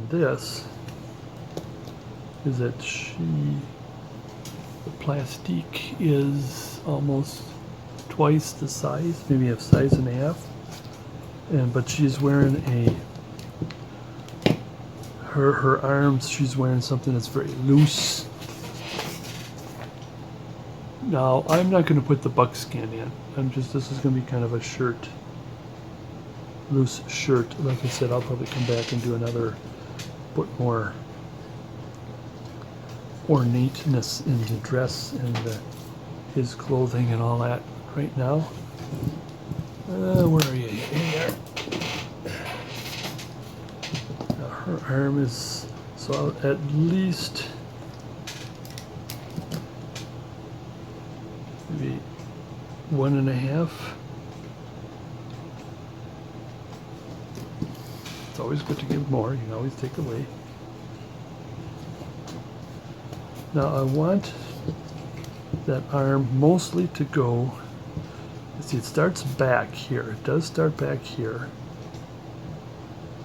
this is that the plastique is almost twice the size, maybe a size and a half, but she's wearing her arms, she's wearing something that's very loose. Now, I'm not going to put the buckskin in. This is going to be kind of a shirt, loose shirt. Like I said, I'll probably come back and do another, put more ornateness in the dress and his clothing and all that right now. Where are you? Here. Now her arm is, so at least maybe 1.5. It's always good to give more. You can always take away. Now I want that arm mostly to go, see, it starts back here. It does start back here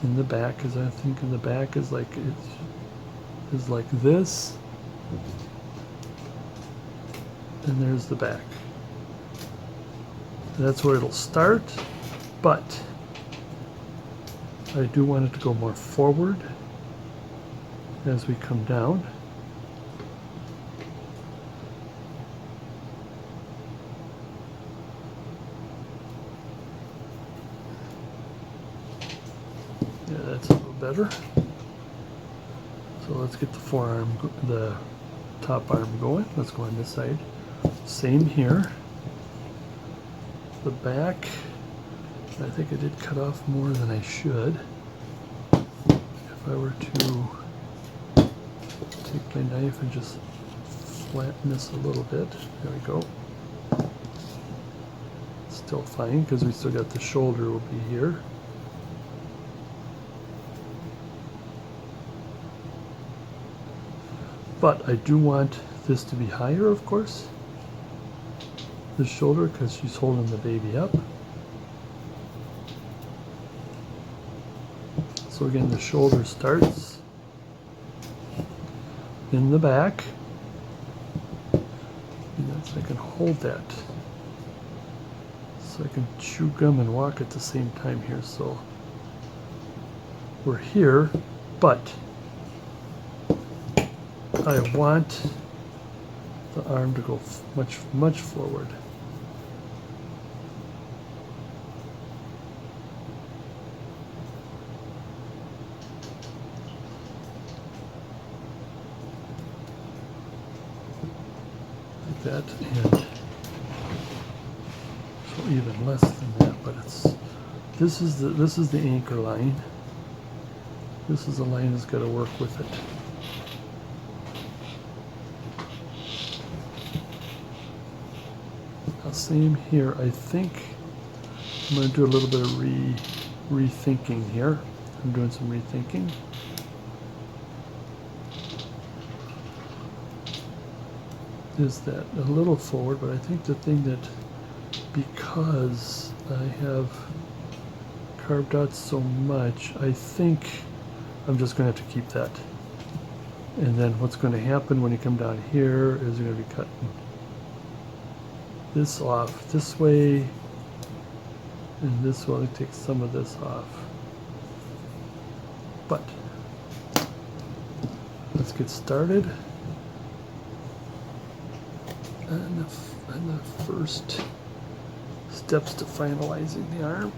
in the back, because I think in the back is like this, and there's the back. That's where it'll start, but I do want it to go more forward as we come down. Yeah, that's a little better. So let's get the forearm, the top arm going. Let's go on this side. Same here. The back, I think I did cut off more than I should. If I were to take my knife and just flatten this a little bit, there we go. Still fine, because we still got the shoulder will be here. But I do want this to be higher, of course, the shoulder, because she's holding the baby up. So again, the shoulder starts in the back, and that's, I can hold that. So I can chew gum and walk at the same time here. So we're here, but I want the arm to go much forward. Like that, and so even less than that, but this is the anchor line. This is the line that's got to work with it. Same here. I think I'm going to do a little bit of rethinking here. I'm doing some rethinking. Is that a little forward, but I think the thing that, because I have carved out so much, I think I'm just going to have to keep that. And then what's going to happen when you come down here is you're going to be cutting this off this way, and this will take some of this off. But let's get started. And the first steps to finalizing the arm.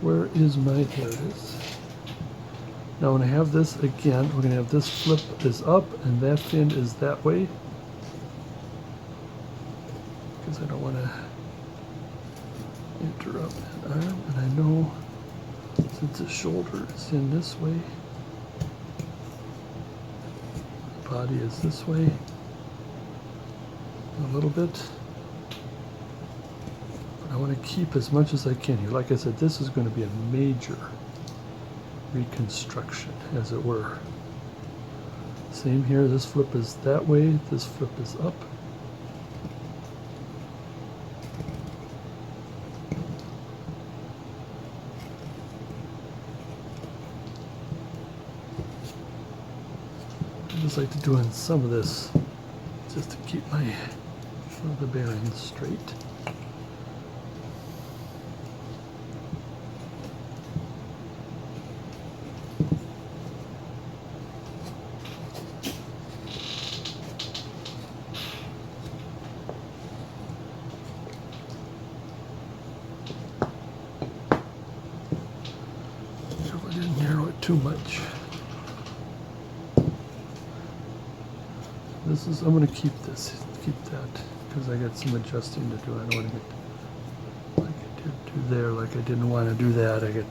Where is my, there it is. Now when I have this again, we're going to have this flip is up and that fin is that way. Because I don't want to interrupt that arm. And I know since the shoulder is in this way, the body is this way a little bit. I want to keep as much as I can here. Like I said, this is going to be a major reconstruction, as it were. Same here, this flip is that way, this flip is up. I just like to do in some of this just to keep the bearings straight. If I didn't narrow it too much. I'm going to keep that, because I got some adjusting to do. I don't want to get like I did do there, like I didn't want to do that. I get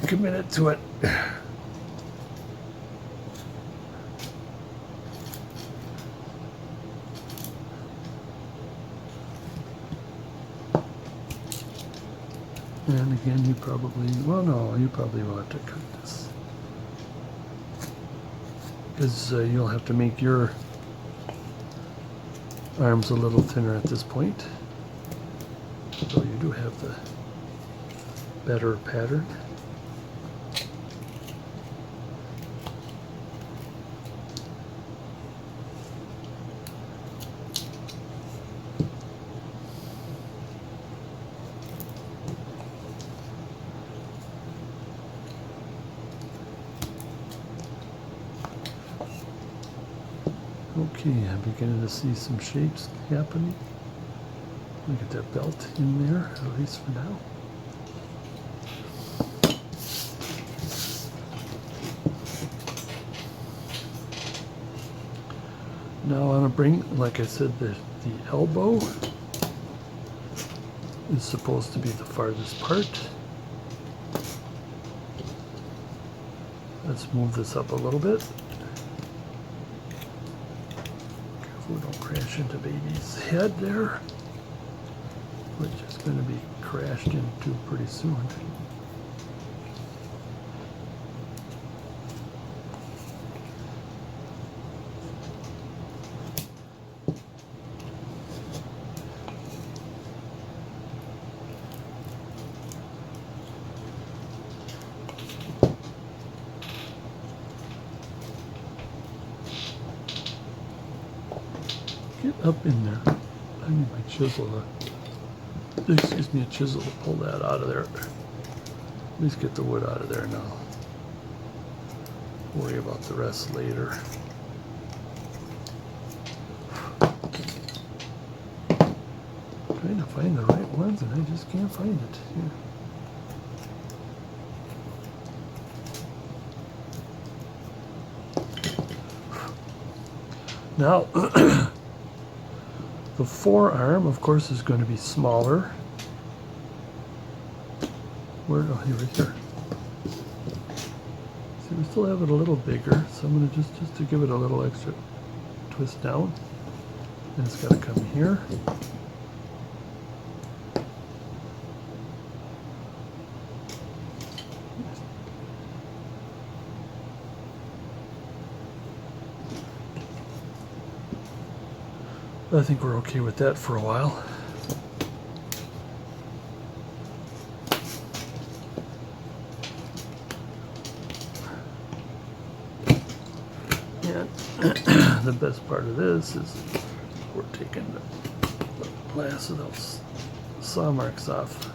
committed to it. And again, you probably will have to cut this, because you'll have to make your arms a little thinner at this point, so you do have the better pattern. Okay, I'm beginning to see some shapes happening. Look at that belt in there, at least for now. Now I want to bring, like I said, the elbow is supposed to be the farthest part. Let's move this up a little bit. Careful we don't crash into baby's head there, which is going to be crashed into pretty soon. Get up in there. I need my chisel a chisel to pull that out of there. At least get the wood out of there now. Worry about the rest later. Trying to find the right ones and I just can't find it. Here. Now, the forearm, of course, is going to be smaller. Where? Oh, here. See, we still have it a little bigger, so I'm going to just to give it a little extra twist down. And it's got to come here. I think we're okay with that for a while. And the best part of this is we're taking the last of those saw marks off.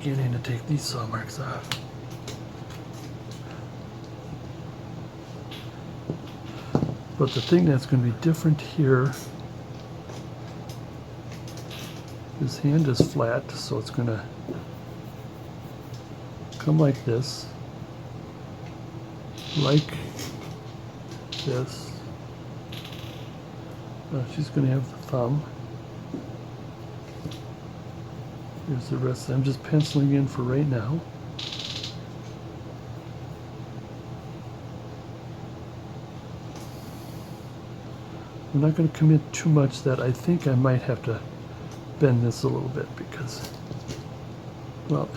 Beginning to take these saw marks off. But the thing that's going to be different here, this hand is flat, so it's going to come like this, like this. She's going to have the thumb. Here's the rest. I'm just penciling in for right now. I'm not going to commit too much that I think I might have to bend this a little bit because, well,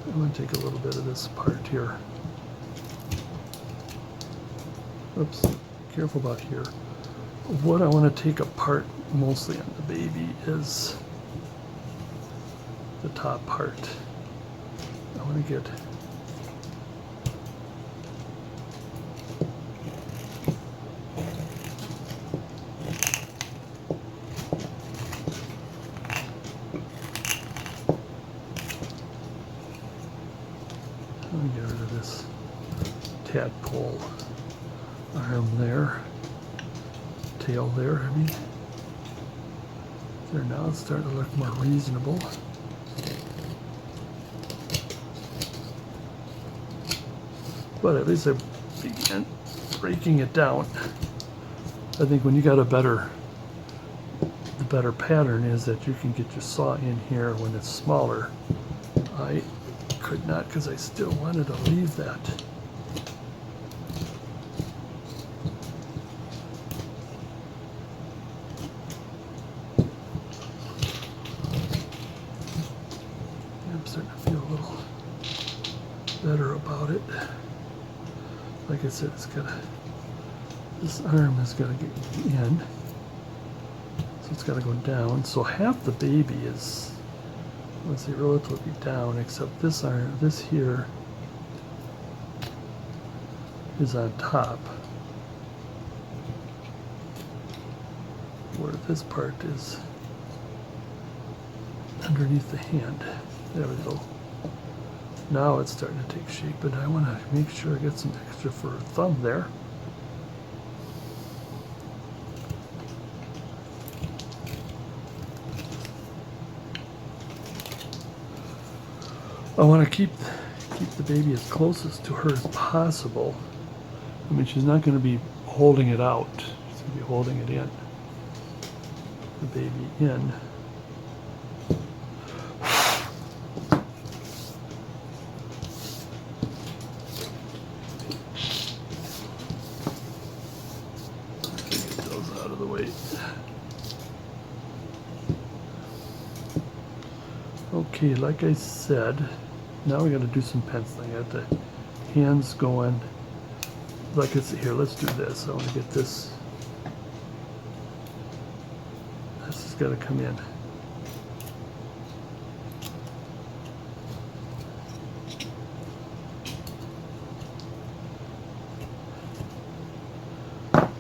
I'm going to take a little bit of this part here. Oops, careful about here. What I want to take apart mostly on the baby is the top part. I want to get rid of this tadpole arm there, tail there, I mean. There, now it's starting to look more reasonable. But at least I began breaking it down. I think when you got the better pattern is that you can get your saw in here when it's smaller. I could not because I still wanted to leave that. I'm starting to feel a little better about it. Like I said, this arm has got to get in, so it's got to go down. So half the baby is, let's see, relatively down, except this arm, this here is on top, where this part is underneath the hand. There we go. Now it's starting to take shape, but I want to make sure I get some extra for a thumb there. I want to keep the baby as closest to her as possible. I mean, she's not going to be holding it out. She's going to be holding it in. The baby in. Okay, like I said, now we got to do some penciling. I got the hands going. Like it's here. Let's do this. I want to get this. This has got to come in.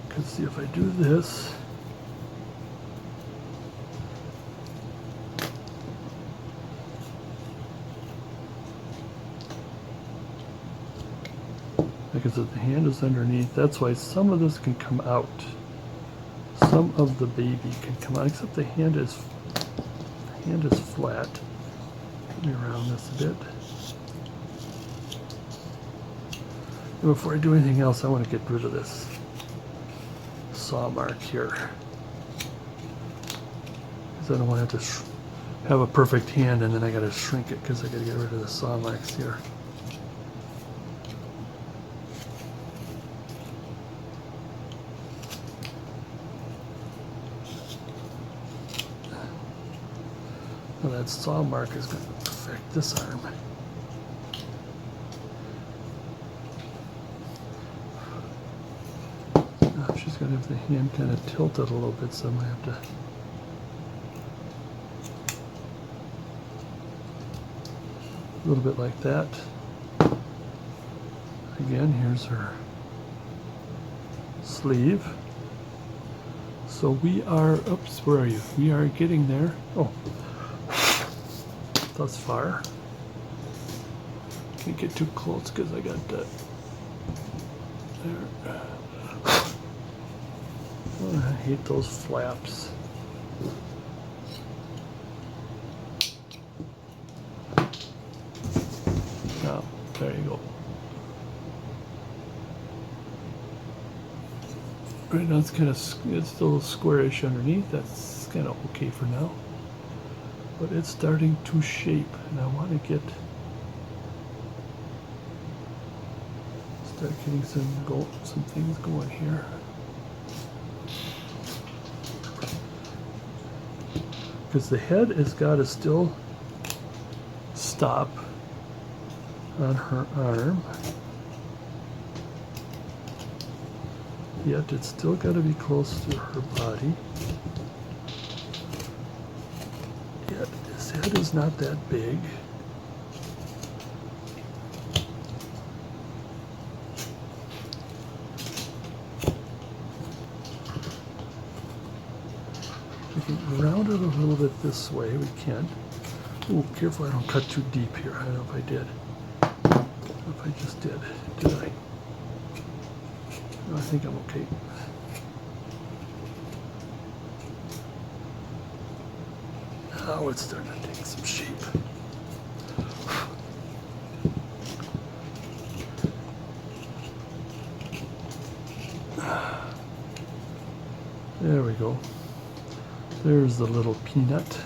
Because see if I do this. Because the hand is underneath, that's why some of this can come out. Some of the baby can come out, except the hand is flat. Let me round this a bit. And before I do anything else, I want to get rid of this saw mark here. Because I don't want to have to have a perfect hand and then I got to shrink it because I got to get rid of the saw marks here. Well, that saw mark is going to affect this arm. Now she's going to have the hand kind of tilted a little bit, so I'm going to have to a little bit like that. Again, here's her sleeve. So we are, oops, where are you? We are getting there. Oh. Thus far. Can't get too close because I got that there. Oh, I hate those flaps. Now, there you go. Right now it's kind of, it's still squarish underneath. That's kind of okay for now. But it's starting to shape, and I want to start getting some things going here. because the head has got to still stop on her arm, yet it's still got to be close to her body. Yet his head is not that big. We can round it a little bit this way. We can. Oh, careful I don't cut too deep here. I don't know if I did. I don't know if I just did. Did I? No, I think I'm okay. Now it's starting to take some shape. There we go. There's the little peanut.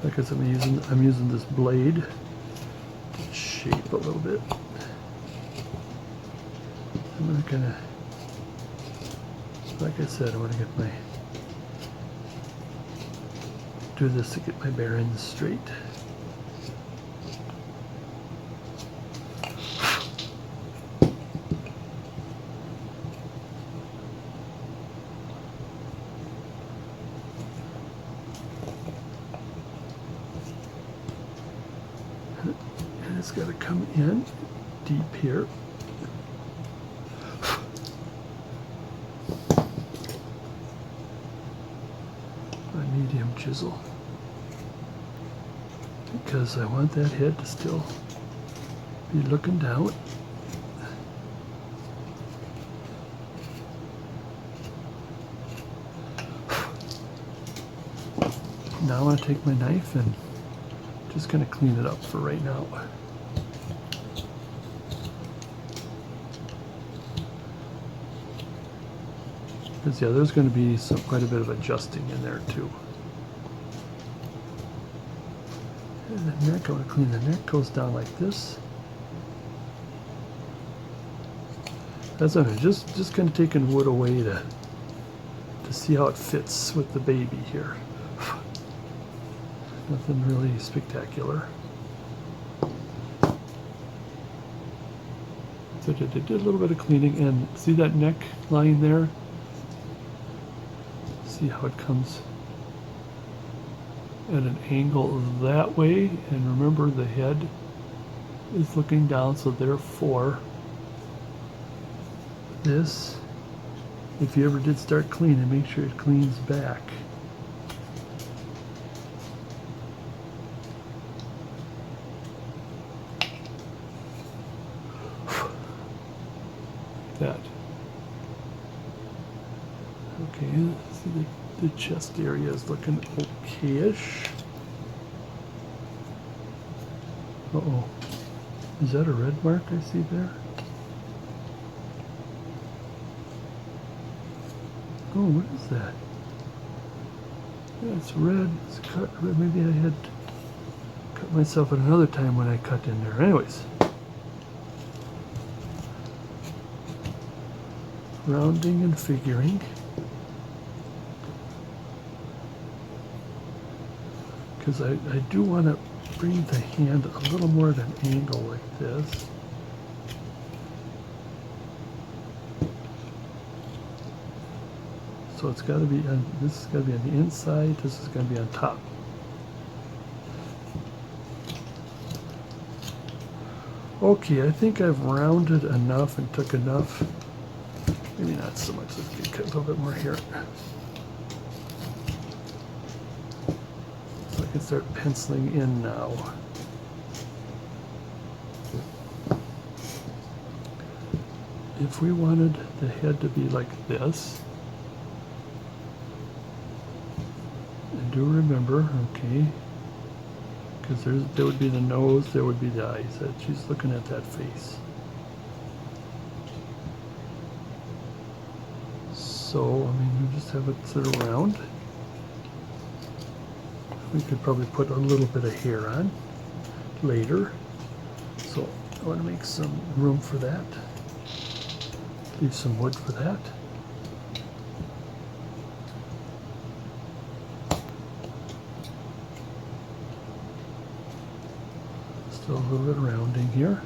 Because I'm using this blade to shape a little bit. I'm not gonna, like I said, I want to get my, do this to get my bearings straight. And it's got to come in deep here. A medium chisel, because I want that head to still be looking down. Now I want to take my knife and just going to clean it up for right now. Because yeah, there's going to be quite a bit of adjusting in there too. And the neck, I want to clean the neck, goes down like this. That's what I'm just kind of taking wood away to see how it fits with the baby here. Nothing really spectacular. So I did a little bit of cleaning, and see that neck line there? See how it comes at an angle that way, and remember the head is looking down, so therefore this, if you ever did start cleaning, make sure it cleans back. That. Okay, see the chest area is looking okay-ish. Uh-oh. Is that a red mark I see there? Oh, what is that? Yeah, it's red. It's cut red. Maybe I had cut myself at another time when I cut in there. Anyways. Rounding and figuring. Because I do want to bring the hand a little more at an angle like this. So it's got to be on, this is going to be on the inside, this is going to be on top. Okay, I think I've rounded enough and took enough. Maybe not so much, let's get a little bit more here. So I can start penciling in now. If we wanted the head to be like this, and do remember, okay, because there would be the nose, there would be the eyes. She's looking at that face. So, I mean, we just have it sit around. We could probably put a little bit of hair on later. So, I want to make some room for that. Leave some wood for that. So a little bit of rounding here.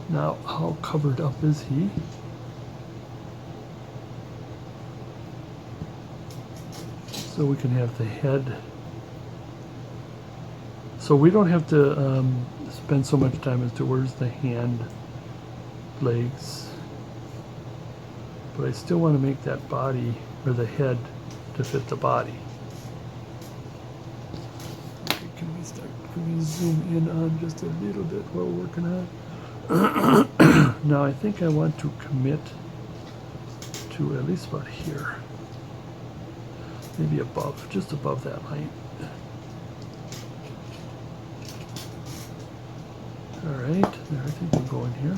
Now, how covered up is he? So we can have the head. So we don't have to spend so much time as to where's the hand, legs. But I still want to make that body, or the head, to fit the body. Okay, can we zoom in on just a little bit while we're working on it? Now I think I want to commit to at least about here. Maybe above, just above that line. All right, there, I think we'll go in here.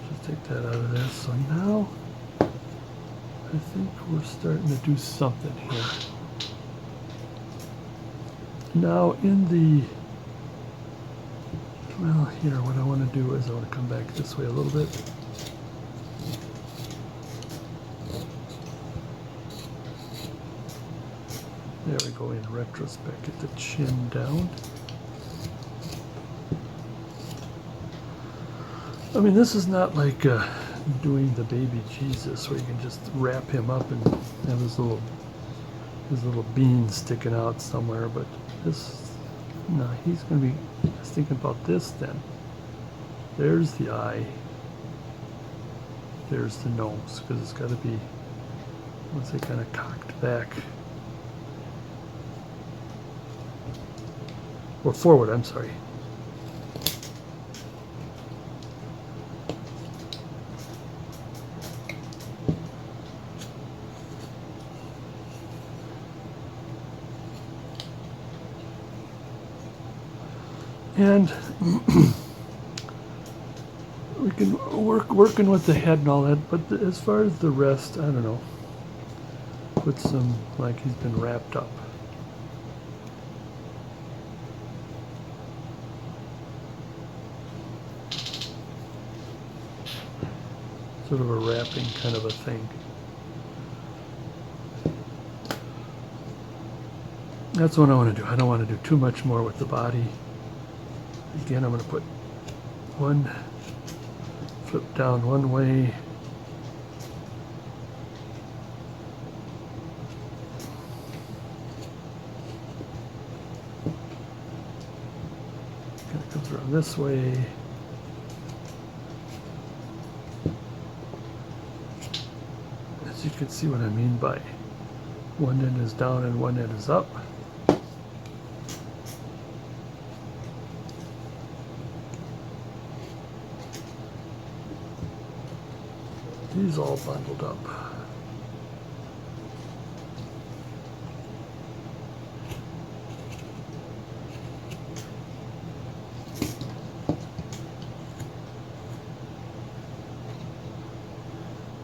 Just take that out of there. So now, I think we're starting to do something here. Now in the, well, here, what I want to do is I want to come back this way a little bit. There we go, in retrospect, get the chin down. I mean, this is not like doing the baby Jesus where you can just wrap him up and have his little beans sticking out somewhere, but this, no, he's going to be, I was thinking about this then. There's the eye, there's the nose, because it's got to be, let's say, kind of cocked back. Or forward, I'm sorry. And we can working with the head and all that, but as far as the rest, I don't know. Put some, like he's been wrapped up. Sort of a wrapping kind of a thing. That's what I want to do. I don't want to do too much more with the body. Again, I'm going to put one flip down one way. Kind of comes around this way. As you can see what I mean by one end is down and one end is up. He's all bundled up.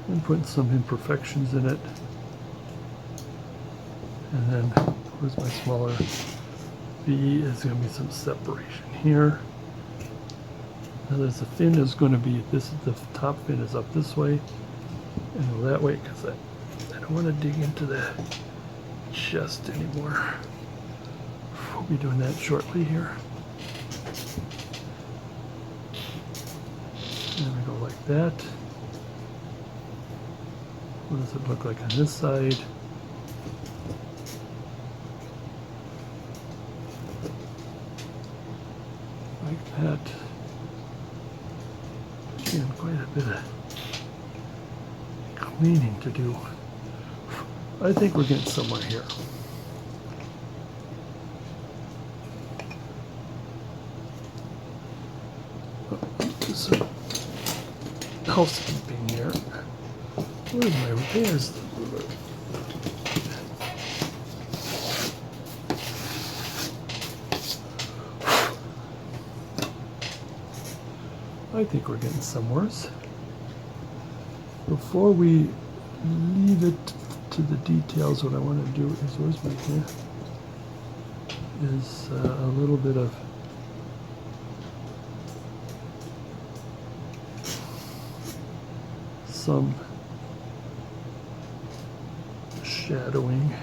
And putting some imperfections in it. And then, where's my smaller B? Is going to be some separation here. Now there's the fin is going to be, this is the top fin is up this way and go that way, because I don't want to dig into the chest anymore. We'll be doing that shortly here. And we go like that. What does it look like on this side? Like that. Again, quite a bit of cleaning to do. I think we're getting somewhere here. Do some housekeeping here. Where are my repairs? I think we're getting somewheres. Before we leave it to the details, what I want to do is, where's my is a little bit of some shadowing.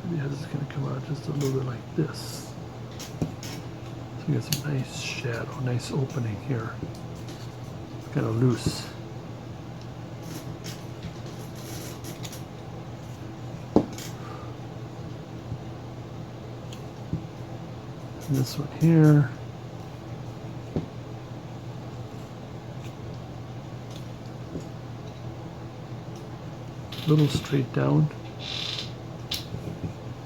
Maybe it's going to come out just a little bit like this. So you got some nice shadow, nice opening here. It's kind of loose. And this one here. A little straight down.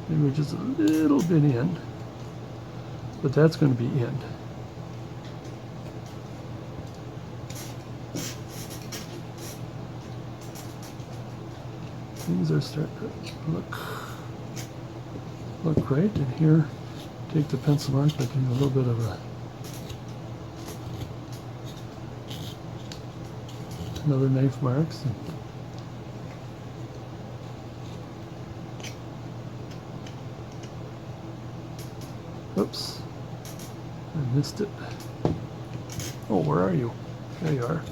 Maybe just a little bit in. But that's going to be in. Things are starting to look right. And here, take the pencil mark, I do a little bit of another knife marks. Oops, I missed it. Oh, where are you? There you are.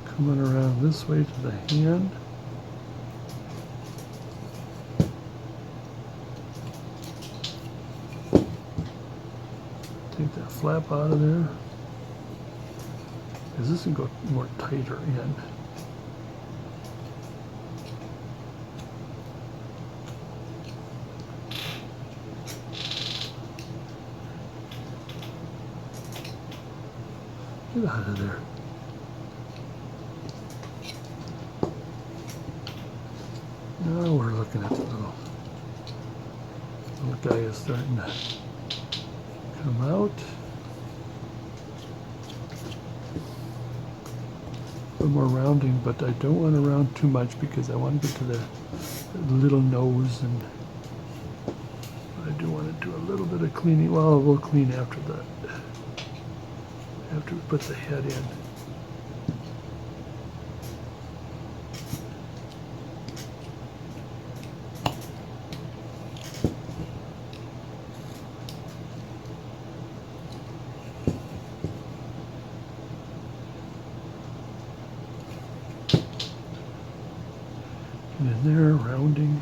Coming around this way to the hand. Take that flap out of there. Because this can go more tighter in. Get out of there. Now we're looking at the little guy is starting to come out. A little more rounding, but I don't want to round too much because I want to get to the little nose, and I do want to do a little bit of cleaning. Well, we'll clean after that. After we put the head in. And in there, rounding,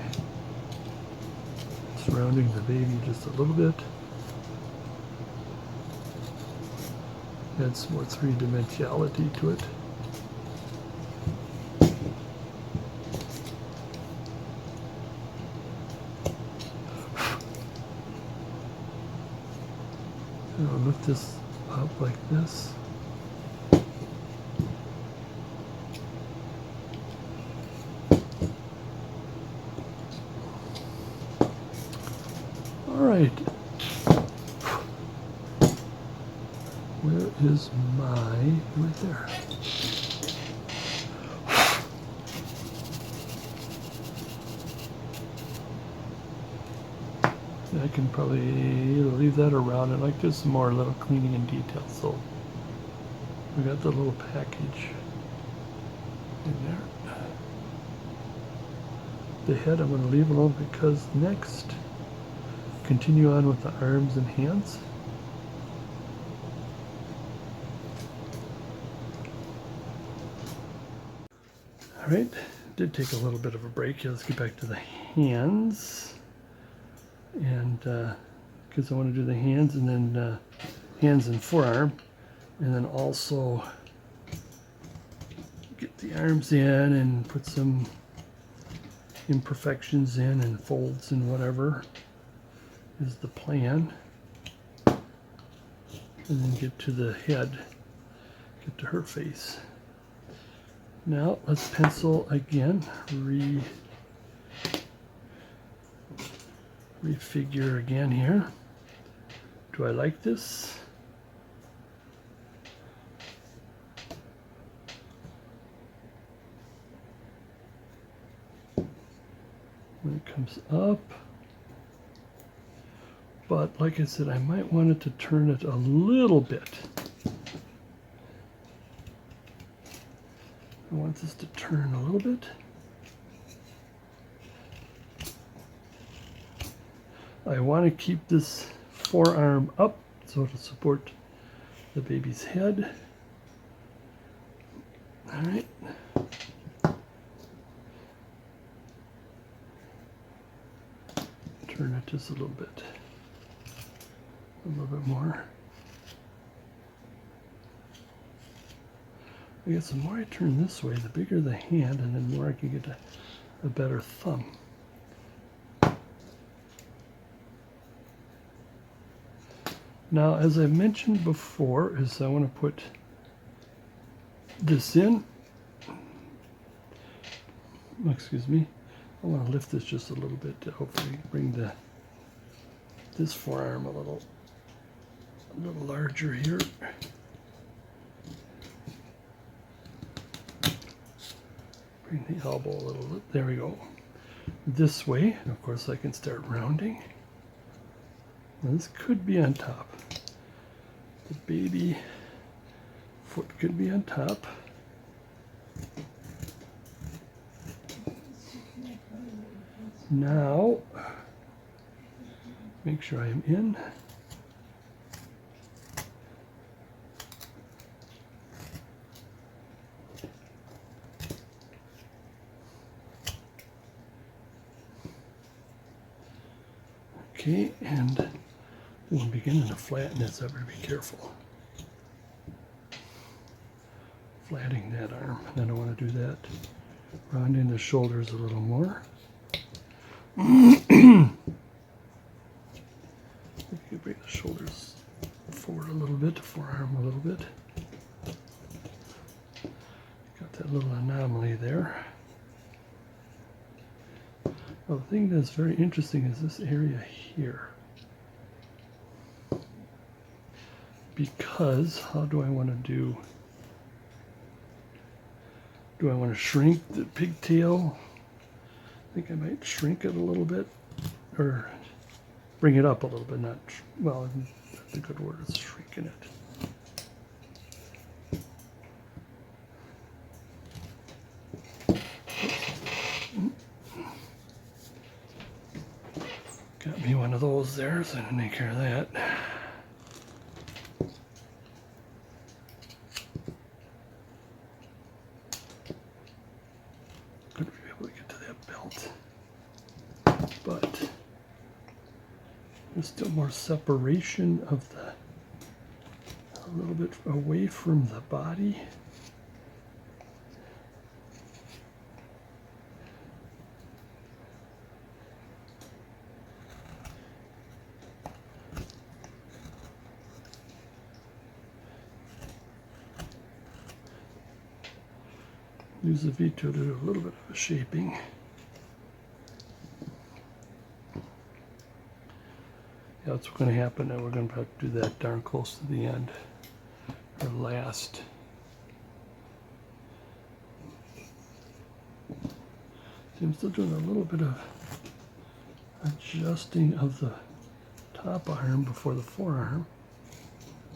surrounding the baby just a little bit. Add some more three-dimensionality to it. And I'll lift this up like this. All right. Where is my, right there. I can probably either leave that around. I like just some more little cleaning and detail. So we got the little package in there. The head I'm going to leave alone because next, continue on with the arms and hands. All right, did take a little bit of a break here. Let's get back to the hands. And because I want to do the hands and then hands and forearm, and then also get the arms in and put some imperfections in and folds and whatever is the plan. And then get to the head, get to her face. Now let's pencil again, refigure again here. Do I like this? comes up. But like I said, I might want it to turn it a little bit. I want this to turn a little bit. I want to keep this forearm up so to support the baby's head. All right. Turn it just a little bit more. I guess the more I turn this way, the bigger the hand, and then the more I can get a better thumb. Now, as I mentioned before, is I want to put this in. Excuse me. I want to lift this just a little bit to hopefully bring this forearm a little larger here. Bring the elbow a little. There we go. This way, and of course I can start rounding. Now this could be on top. The baby foot could be on top. Now, make sure I am in. Okay, and we're beginning to flatten this. I better be careful. Flattening that arm, and then I want to do that. Rounding the shoulders a little more. You can bring the shoulders forward a little bit, the forearm a little bit. Got that little anomaly there. Well, the thing that's very interesting is this area here. Because, how do I want to do? Do I want to shrink the pigtail? I think I might shrink it a little bit, or bring it up a little bit, not, well, that's a good word, it's shrinking it. Got me one of those there, so I didn't take care of that. Couldn't be able to get to that belt. But there's still more separation of a little bit away from the body. Use the V-tool to do a little bit of a shaping. Yeah, that's what's going to happen, and we're going to have to do that darn close to the end, or last. See, I'm still doing a little bit of adjusting of the top arm before the forearm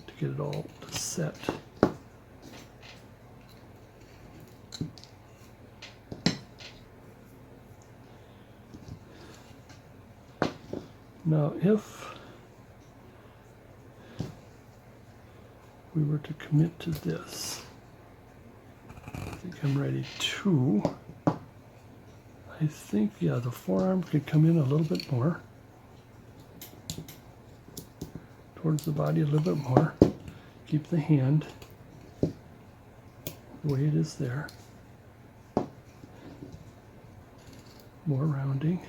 to get it all to set. Now, if we were to commit to this, I think I'm ready to. I think, yeah, the forearm could come in a little bit more towards the body, a little bit more. Keep the hand the way it is there. More rounding.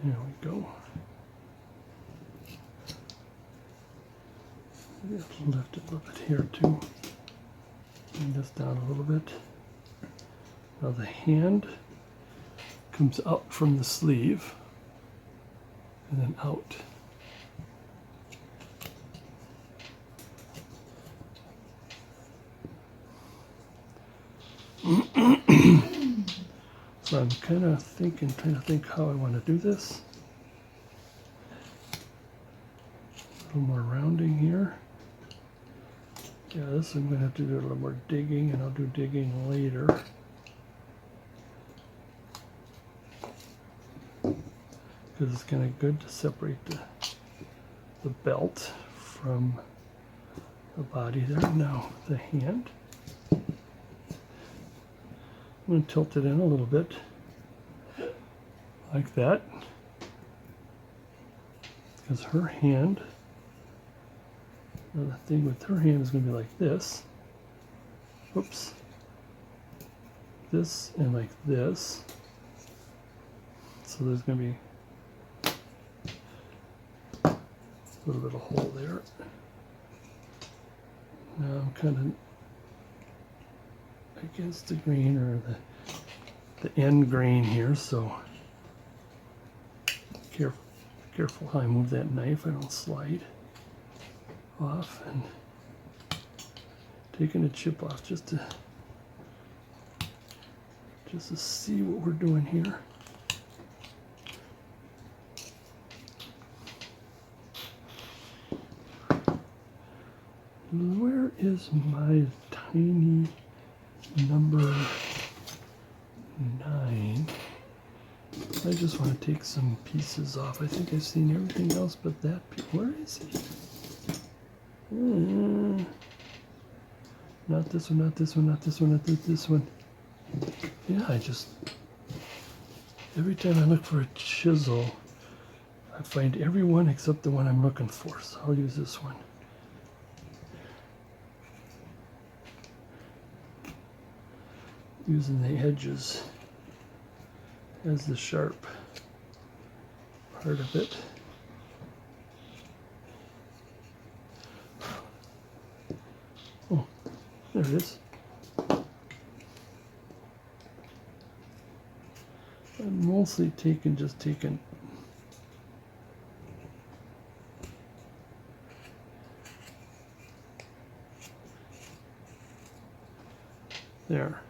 There we go. Maybe I'll lift it a little bit here too. Bring this down a little bit. Now the hand comes up from the sleeve and then out. So I'm kind of trying to think how I want to do this. A little more rounding here. Yeah, this I'm going to have to do a little more digging, and I'll do digging later. Because it's kind of good to separate the belt from the body there. Now the hand. I'm going to tilt it in a little bit, like that. Because her hand, the thing with her hand is going to be like this. Oops. This and like this. So there's going to be a little bit of hole there. Now I'm kind of against the grain, or the end grain here, so careful how I move that knife. I don't slide off, and taking a chip off just to see what we're doing here. Where is my tiny number 9? I just want to take some pieces off. I think I've seen everything else but that. Where is he? Not this one, not this one, not this one, not this one. Yeah, every time I look for a chisel, I find every one except the one I'm looking for. So I'll use this one. Using the edges as the sharp part of it. Oh, there it is. I'm mostly just taking there.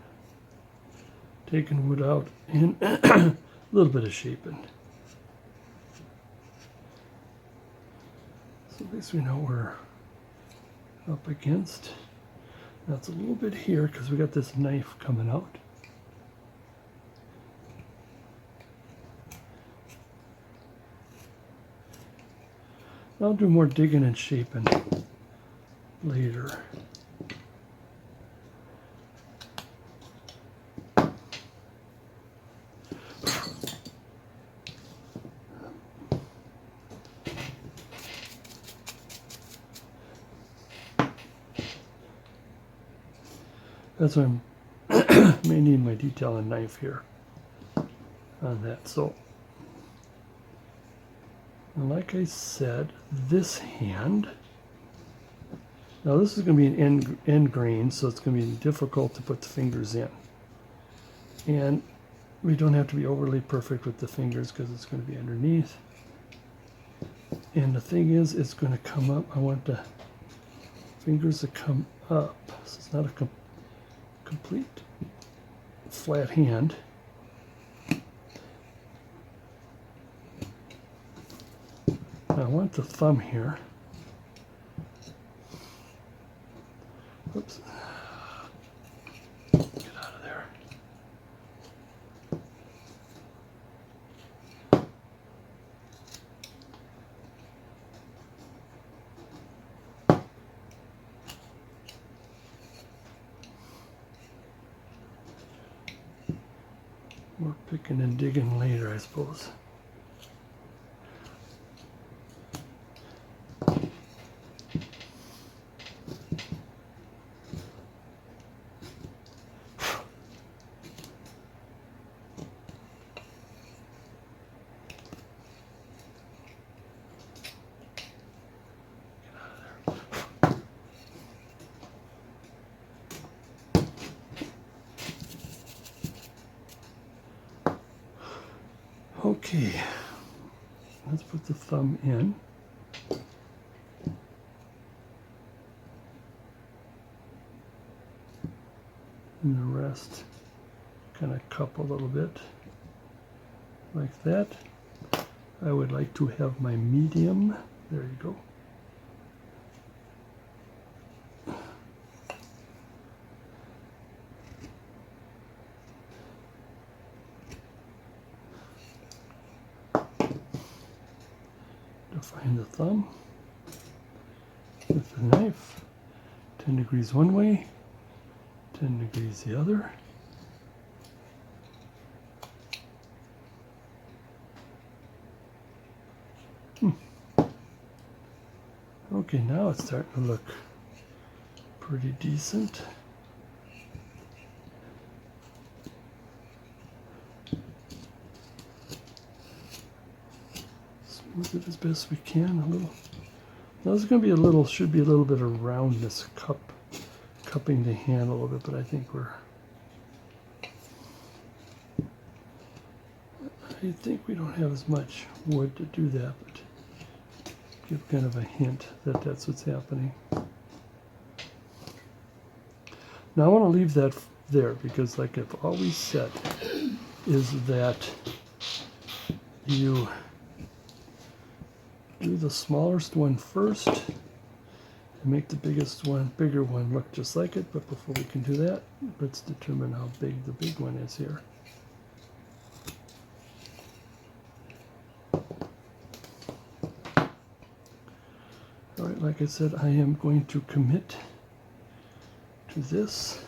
Taking wood out and a little bit of shaping. So at least we know what we're up against. That's a little bit here because we got this knife coming out. I'll do more digging and shaping later. That's why I may need my detailing knife here on that. So, like I said, this hand, now this is going to be an end grain, so it's going to be difficult to put the fingers in. And we don't have to be overly perfect with the fingers because it's going to be underneath. And the thing is, it's going to come up. I want the fingers to come up, so it's not a complete flat hand. I want the thumb here. Oops. Get out of there. More picking and digging later, I suppose. Okay, let's put the thumb in. and the rest kind of cup a little bit like that. I would like to have my medium. There you go. Define the thumb with the knife. 10 degrees one way, 10 degrees the other. Okay, now it's starting to look pretty decent. Smooth it as best we can a little. Now there's going to be a little, should be a little bit of roundness cupping the hand a little bit, but I think we don't have as much wood to do that, but give kind of a hint that that's what's happening. Now I want to leave that there because, like I've always said, is that you do the smallest one first and make the bigger one look just like it. But before we can do that, let's determine how big the big one is here. All right, like I said, I am going to commit to this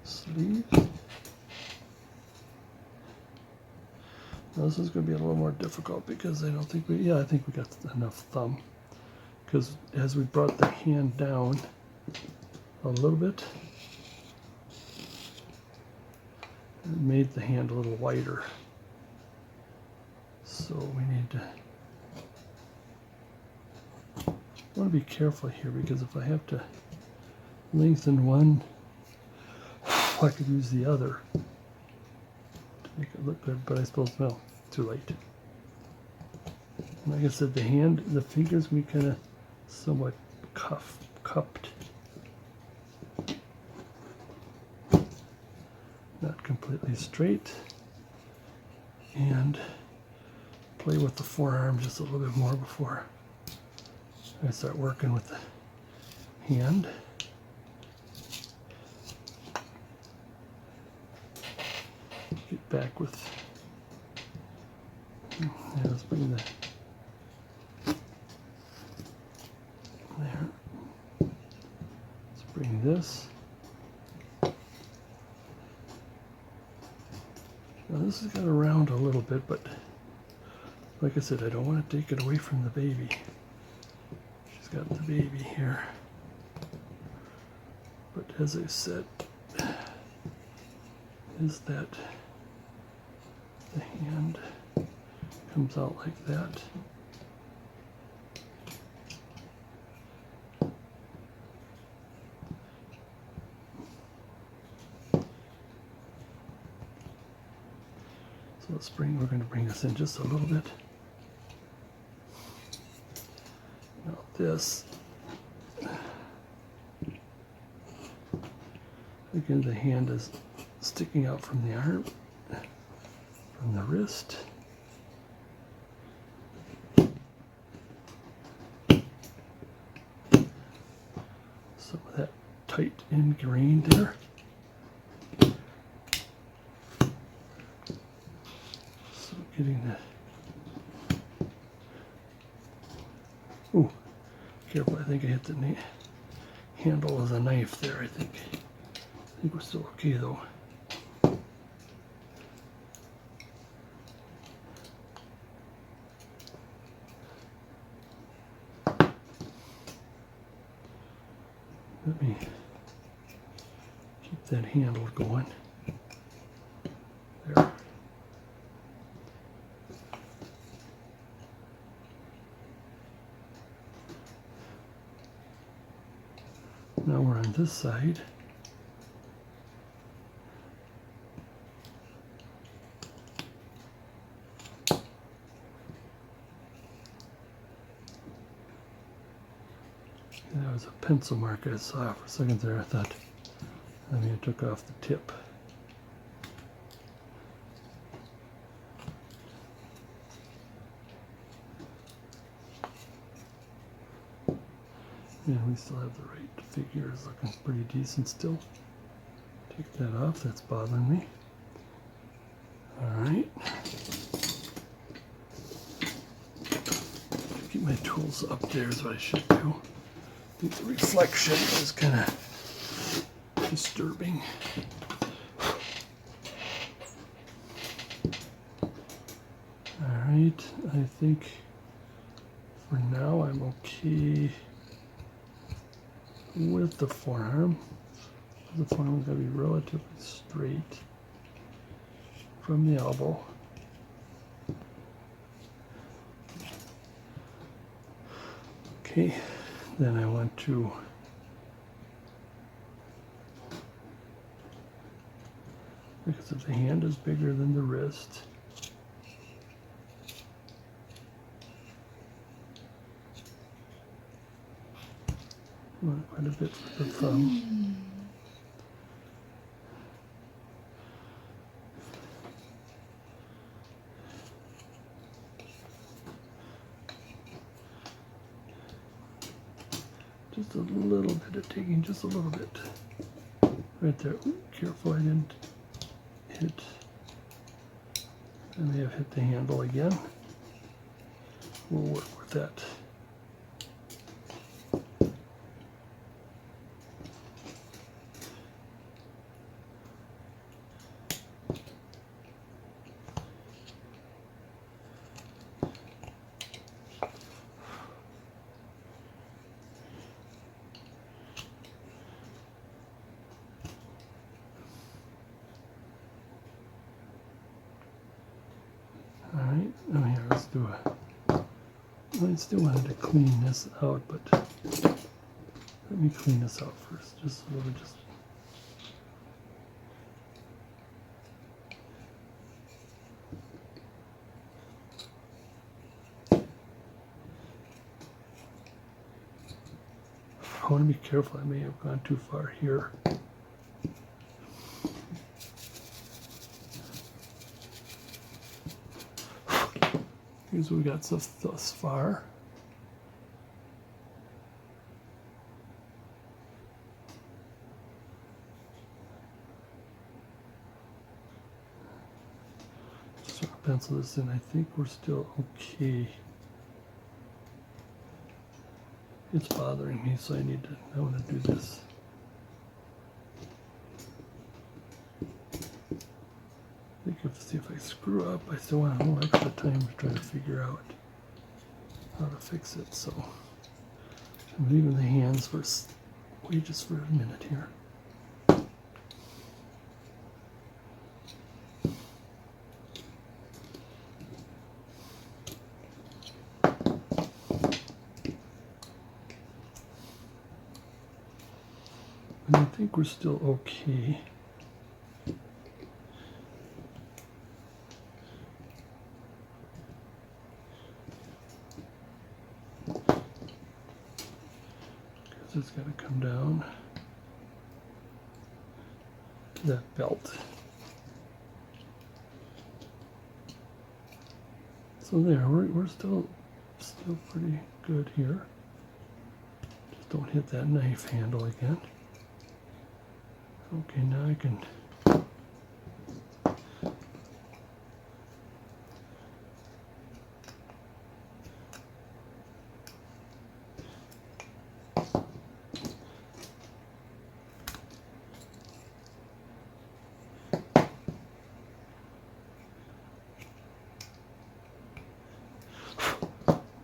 sleeve. Now this is going to be a little more difficult because I don't think I think we got enough thumb. Because as we brought the hand down a little bit, it made the hand a little wider. So we need to, I want to be careful here because if I have to lengthen one, I could use the other to make it look good, but I suppose, no, too late. Like I said, the fingers we kind of somewhat cupped. Not completely straight. And play with the forearm just a little bit more before I start working with the hand. Get back with, let's bring the, there. Let's bring this. Now this has got to round a little bit, but like I said, I don't want to take it away from the baby. She's got the baby here. But as I said, is that the hand comes out like that. So we're going to bring this in just a little bit. Now this, again, the hand is sticking out from the arm, from the wrist. Some of that tight ingrained there. So getting that. Ooh, careful! I think I hit the handle of the knife there. I think we're still okay though. Let me keep that handle going. There. Now we're on this side. That was a pencil mark I saw for a second there. I thought I mean, I took off the tip. And we still have the right figures, looking pretty decent still. Take that off, that's bothering me. Alright. Keep my tools up there is what I should do. I think the reflection is kind of disturbing. Alright, I think for now I'm okay with the forearm. The forearm's got to be relatively straight from the elbow. Okay, then I want to because if the hand is bigger than the wrist, I want quite a bit for the thumb. Just a little bit of taking, just a little bit. Right there. Ooh, careful I didn't hit. I may have hit the handle again. We'll work with that. Alright, oh yeah, let's do it. I still wanted to clean this out, but let me clean this out first, just a little, just. I want to be careful, I may have gone too far here. Here's what we got thus far. Just sort of pencil this in. I think we're still okay. It's bothering me, so I want to do this. See if I screw up, I still want a little extra time to try to figure out how to fix it. So I'm leaving the hands for wait just for a minute here. And I think we're still okay. It's got to come down to that belt. So there, we're still pretty good here. Just don't hit that knife handle again. Okay, now I can.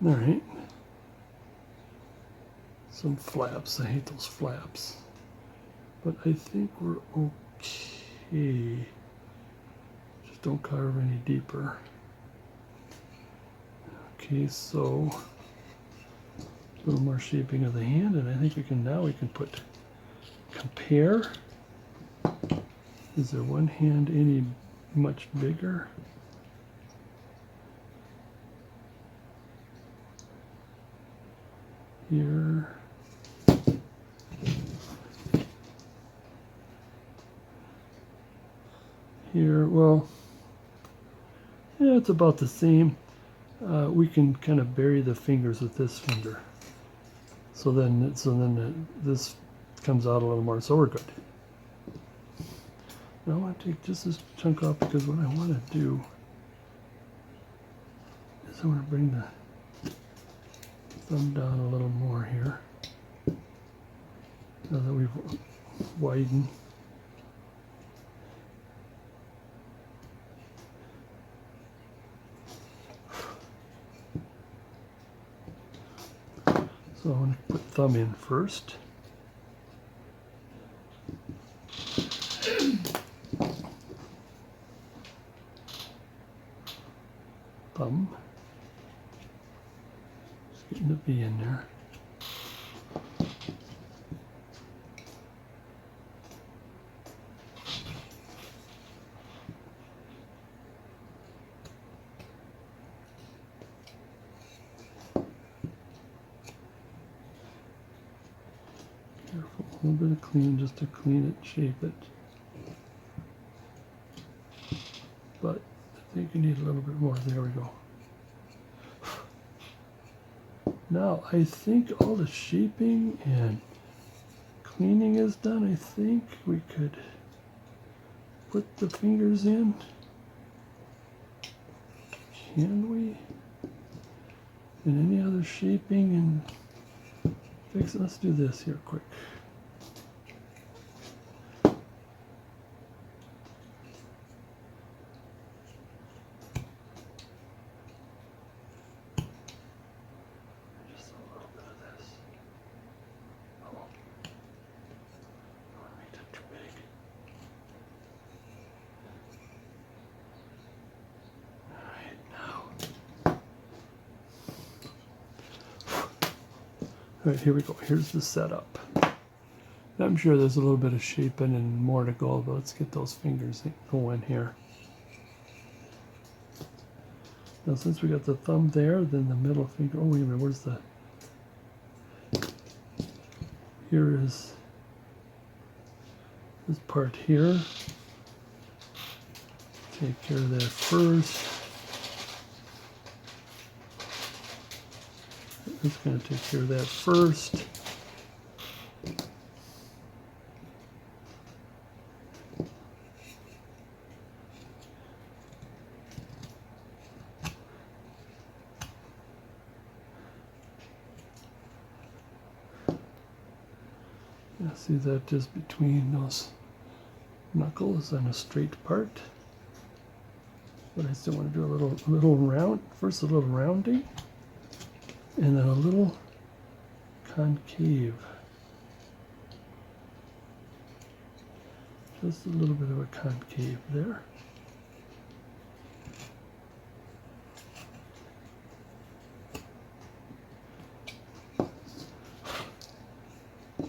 All right. Some flaps. I hate those flaps. But I think we're okay. Just don't carve any deeper. Okay, so a little more shaping of the hand, and I think we can put compare. Is there one hand any much bigger? Here. here. Well, yeah, it's about the same. We can kind of bury the fingers with this finger. So then this comes out a little more, so we're good. Now I want to take just this chunk off because what I want to do is I want to bring the thumb down a little more here. Now that we've widened. So I want to put thumb in first. Thumb. Just getting the V in there. Careful, a little bit of clean just to clean it, shape it. But I think you need a little bit more. There we go. Now I think all the shaping and cleaning is done. I think we could put the fingers in. Can we? And any other shaping and fix it? Let's do this here quick. Just a little bit of this. Oh, I don't want to make that too big. All right, here we go. Here's the setup. I'm sure there's a little bit of shaping and more to go, but let's get those fingers going here. Now, since we got the thumb there, then the middle finger. Oh, wait a minute. Where's the? Here is this part here. Take care of that first. It's going to take care of that first. Yeah, see that just between those knuckles and a straight part. But I still want to do a little round. First a little rounding. And then a little concave. Just a little bit of a concave there.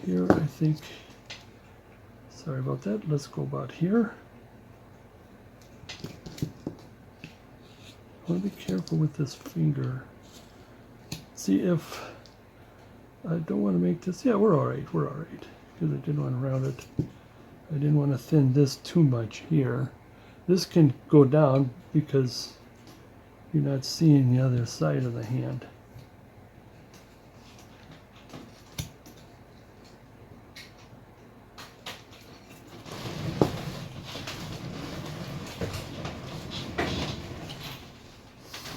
Here, I think, sorry about that, let's go about here. I want to be careful with this finger. See if I don't want to make this. Yeah, we're all right. We're all right because I didn't want to round it. I didn't want to thin this too much here. This can go down because you're not seeing the other side of the hand.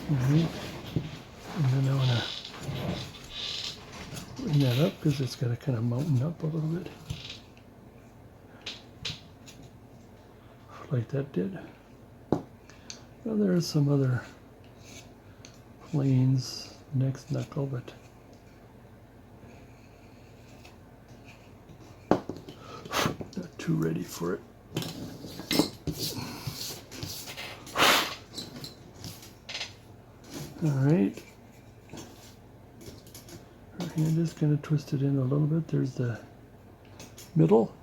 All right, and then I want to bring that up because it's got to kind of mountain up a little bit. Like that did. Well, there are some other planes next knuckle, but not too ready for it. All right. Our hand is kind of twisted in a little bit. There's the middle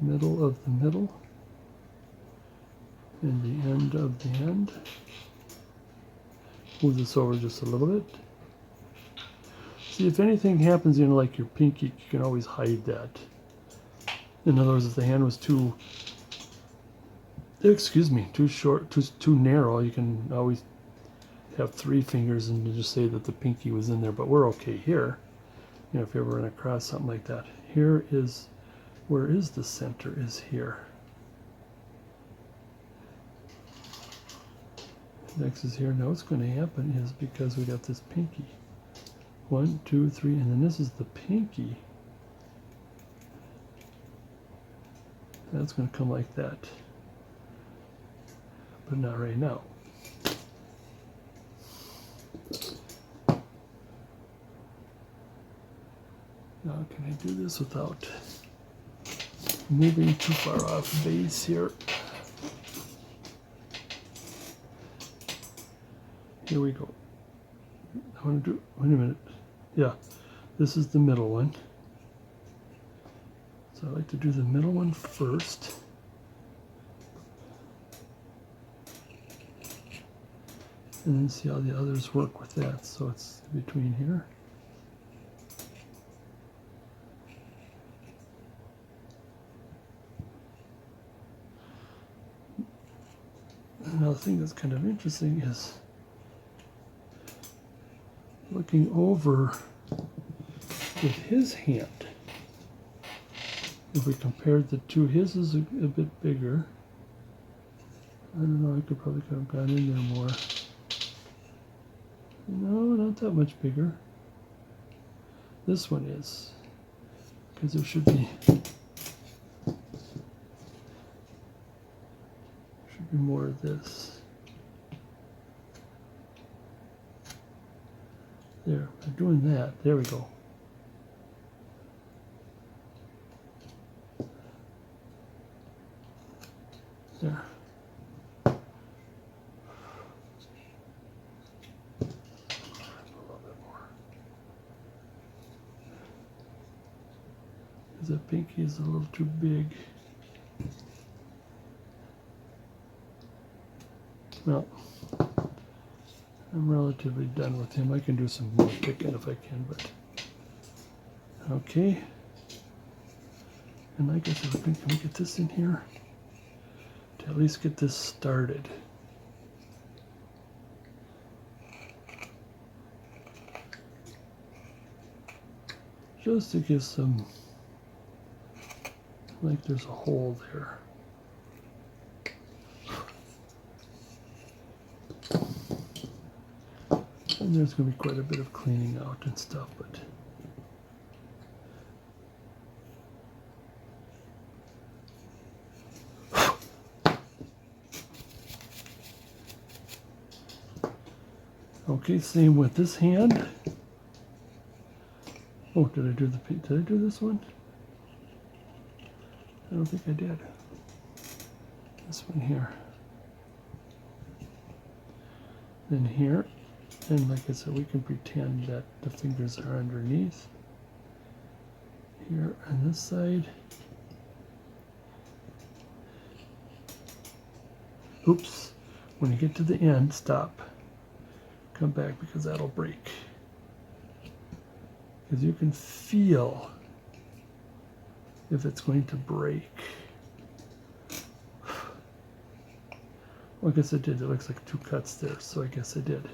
of the middle, and the end of the end. Move this over just a little bit. See, if anything happens, you know, like your pinky, you can always hide that. In other words, if the hand was too excuse me, too short, too narrow. You can always have 3 fingers and just say that the pinky was in there, but we're okay here. You know, if you ever run across something like that. Here is, where is the center is here. Next is here. Now what's going to happen is, because we got this pinky, 1, 2, 3, and then this is the pinky. That's going to come like that, but not right now. Now can I do this without moving too far off base here? Here we go. I want to do, wait a minute. Yeah, this is the middle one. So I like to do the middle one first. And then see how the others work with that. So it's between here. Another thing that's kind of interesting is looking over with his hand. If we compared the two, his is a bit bigger. I don't know, I could probably have gone in there more. No, not that much bigger. This one is, because there should be more of this. There, by doing that, there we go. There. A little bit more. Because that pinky is a little too big. Well, I'm relatively done with him. I can do some more picking if I can, but okay. And like I said, can we get this in here to at least get this started? Just to give some, like there's a hole there. And there's going to be quite a bit of cleaning out and stuff, but okay, same with this hand. Oh, did I do this one? I don't think I did. This one here. Then here. And like I said, we can pretend that the fingers are underneath. Here on this side. Oops. When you get to the end, stop. Come back, because that'll break. Because you can feel if it's going to break. Well, I guess I did. It looks like 2 cuts there, so I guess I did.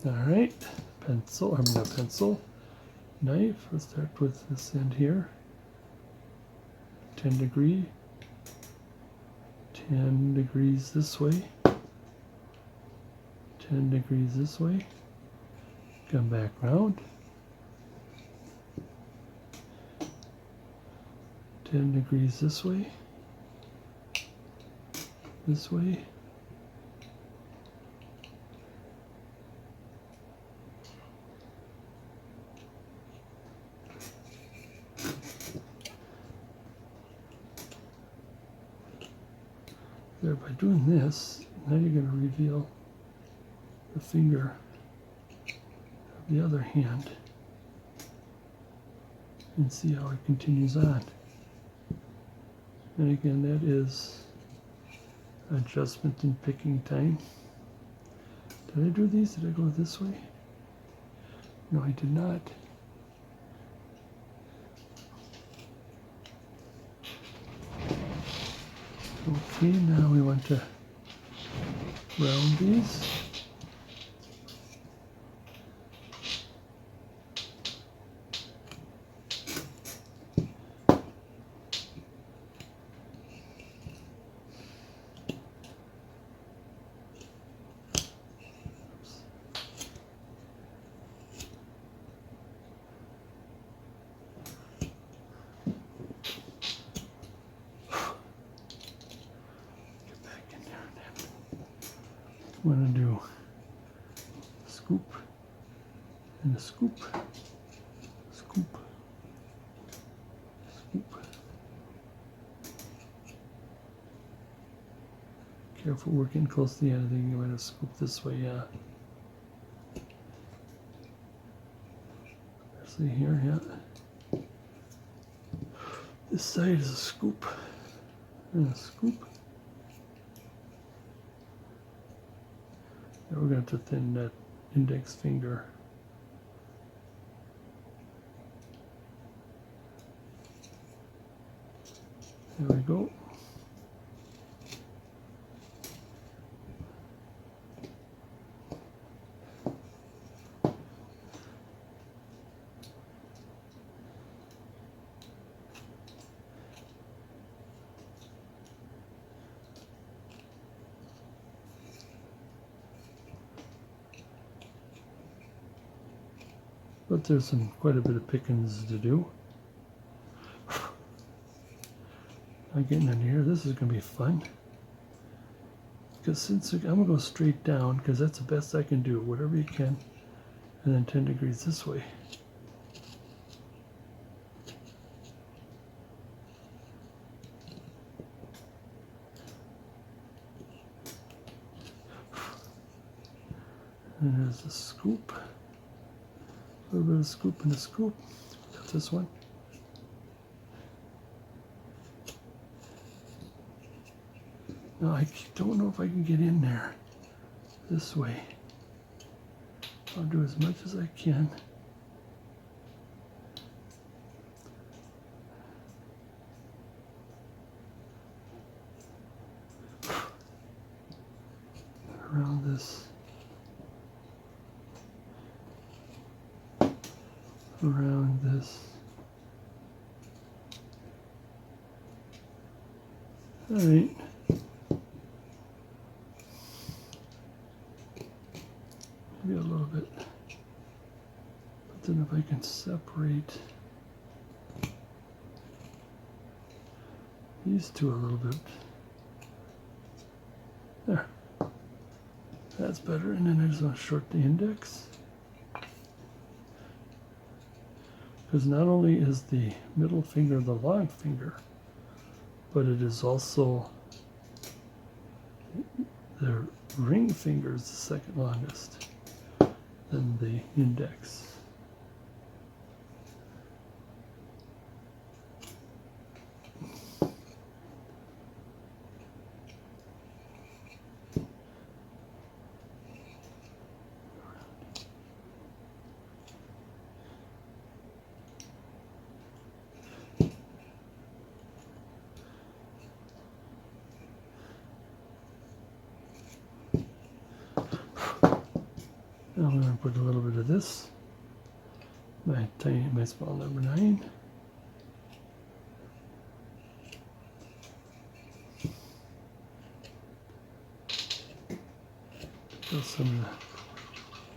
All right, pencil, not pencil, knife. Let's start with this end here. 10 degree, 10 degrees this way, 10 degrees this way. Come back round. 10 degrees this way, this way. There, by doing this, now you're going to reveal the finger of the other hand and see how it continues on. And again, that is adjustment and picking time. Did I do these? Did I go this way? No, I did not. Okay, now we want to round these. I'm going to do a scoop and a scoop, scoop, scoop. Careful, we're getting close to the end. I think you might have scooped this way, yeah. See here, yeah. This side is a scoop and a scoop. Now we're going to thin that index finger. There we go. But there's quite a bit of pickings to do. I'm getting in here. This is going to be fun. Because since I'm going to go straight down, because that's the best I can do. Whatever you can. And then 10 degrees this way. And there's the scoop. A little bit of scoop and a scoop. Got this one. Now I don't know if I can get in there this way. I'll do as much as I can. Around this. Around this. All right. Maybe a little bit. But then if I can separate these two a little bit. There. That's better. And then I just want to short the index. Because not only is the middle finger the long finger, but it is also the ring finger is the second longest, then the index. Now I'm going to put a little bit of this, my small number 9. Got some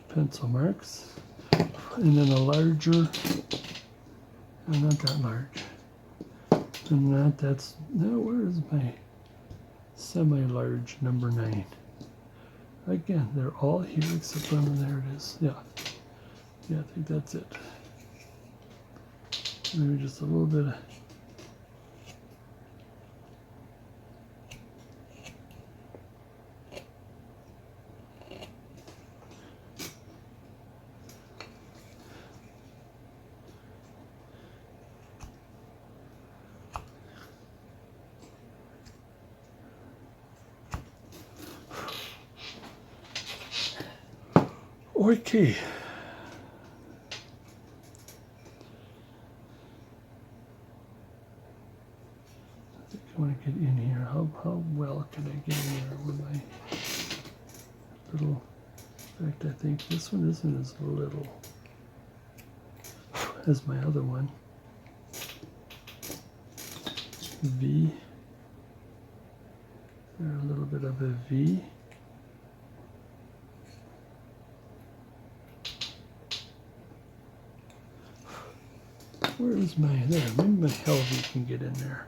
pencil marks, and then a larger, not that large, and that's, now where is my semi-large number 9? Again, they're all here except for there it is. Yeah. Yeah, I think that's it. Maybe just a little bit of okay. I want to get in here. How well can I get in there with my little, in fact, I think this one isn't as little as my other one. V. There, a little bit of a V. Where is my, there, maybe my hell V can get in there.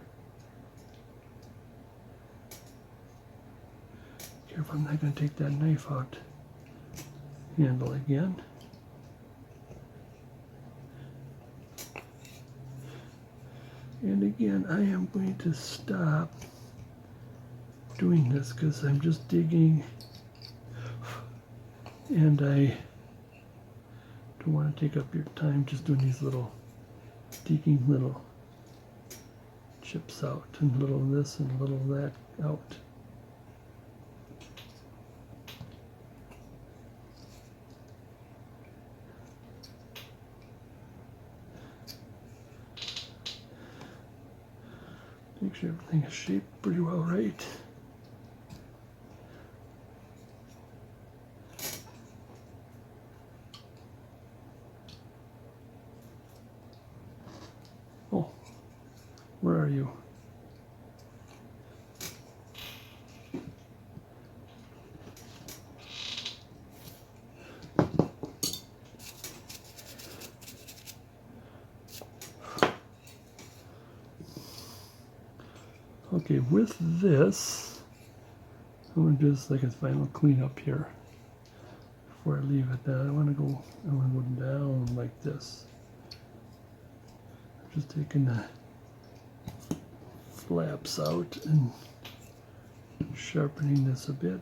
Careful, I'm not going to take that knife out. Handle again. And again, I am going to stop doing this because I'm just digging and I don't want to take up your time just doing these little, digging little chips out and a little of this and a little of that out. Make sure everything is shaped pretty well right. Oh, where are you? Okay, with this, I'm going to do this like a final cleanup here before I leave it. Now I want to go down like this. I'm just taking the flaps out and sharpening this a bit.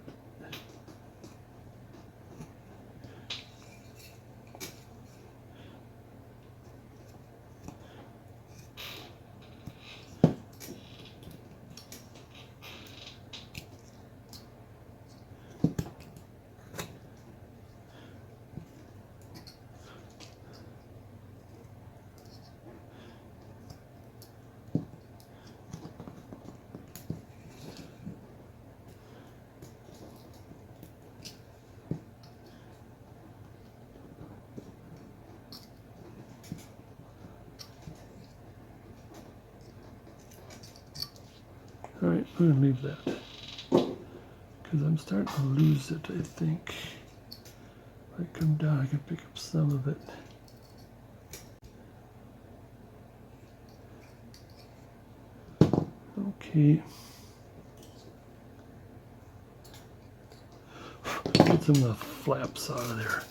All right, I'm going to leave that because I'm starting to lose it, I think. If I come down, I can pick up some of it. Okay. Get some of the flaps out of there.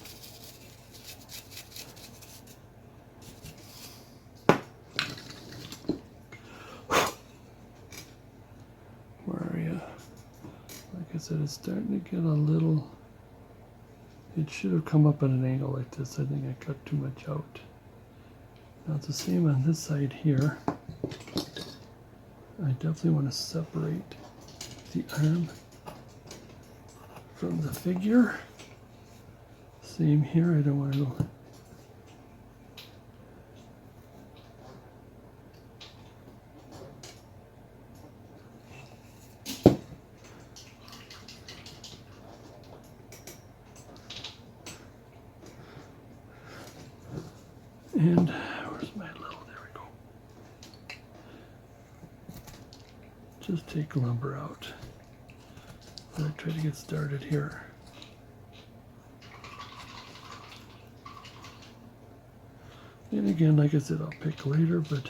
I said, it's starting to get a little, it should have come up at an angle like this. I think I cut too much out. Now it's the same on this side here. I definitely want to separate the arm from the figure. Same here, I don't want to go. And where's my little, there we go. Just take lumber out. I try to get started here. And again, like I said, I'll pick later, but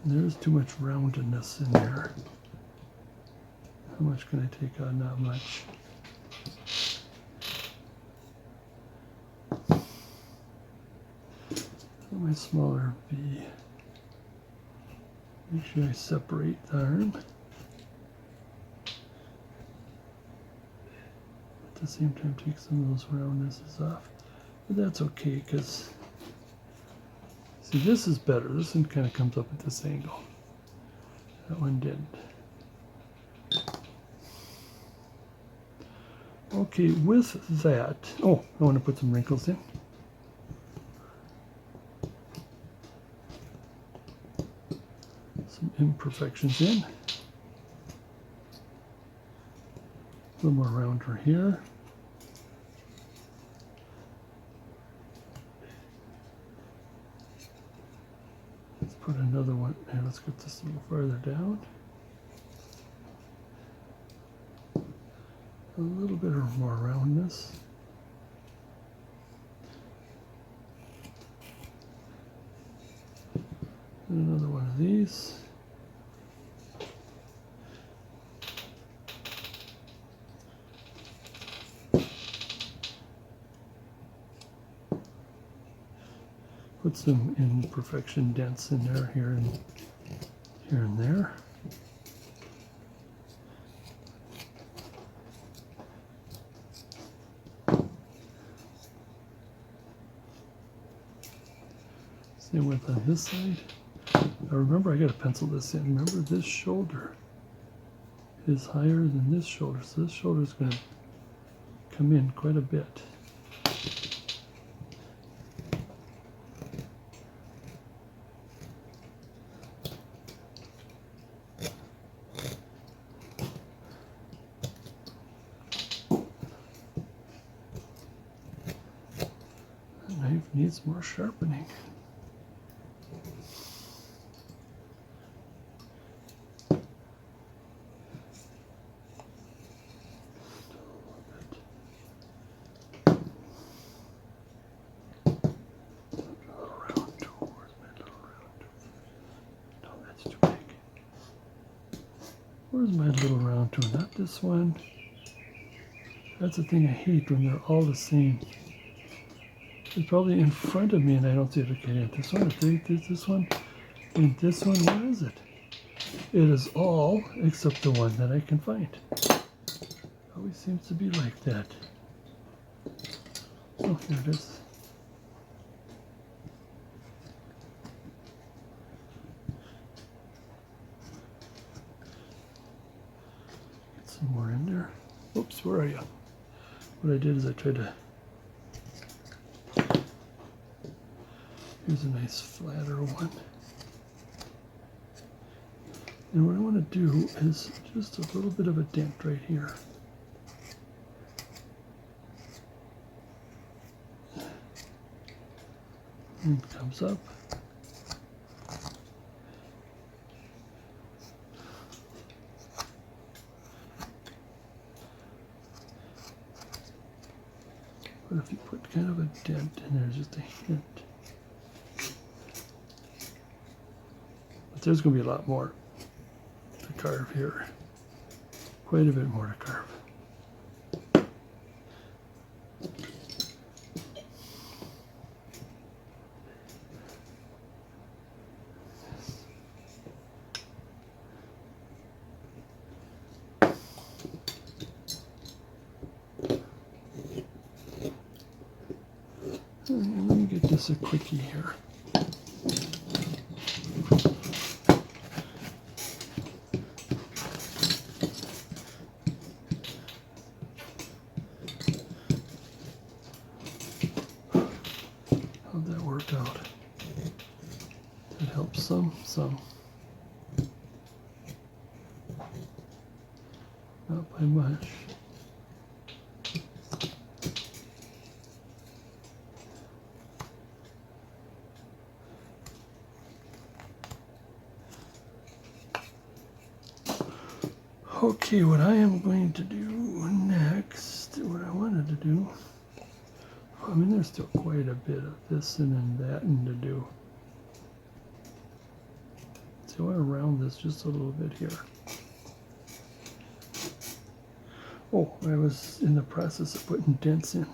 there's too much roundedness in there. How much can I take on? Not much. My smaller V. Make sure I separate the arm. At the same time, take some of those roundnesses off. But that's okay, because see, this is better. This one kind of comes up at this angle. That one didn't. Okay, with that, oh, I want to put some wrinkles in. Some imperfections in. A little more rounder here. Let's put another one, and let's get this a little further down. A little bit more roundness. And another one of these. Put some imperfection dents in there, here and there. Same with on this side. Now remember, I got to pencil this in. Remember, this shoulder is higher than this shoulder, so this shoulder is going to come in quite a bit. The knife needs more sharpening. Where's my little round tool? Not this one. That's the thing I hate, when they're all the same. It's probably in front of me and I don't see it. Okay, this one, this one, and this one, where is it? It is all except the one that I can find. Always seems to be like that. Oh, here it is. Get some more in there. Oops, where are you? What I did is I tried to... Here's a nice flatter one. And what I want to do is just a little bit of a dent right here. And it comes up. But if you put kind of a dent in there, just a hint. But there's going to be a lot more to carve here. Quite a bit more to carve. Let me get this a quickie here. How'd that work out? It helps some. Not by much. Okay, what I am going to do next, what I wanted to do, I mean, there's still quite a bit of this and then that and to do. So I want to round this just a little bit here. Oh, I was in the process of putting dents in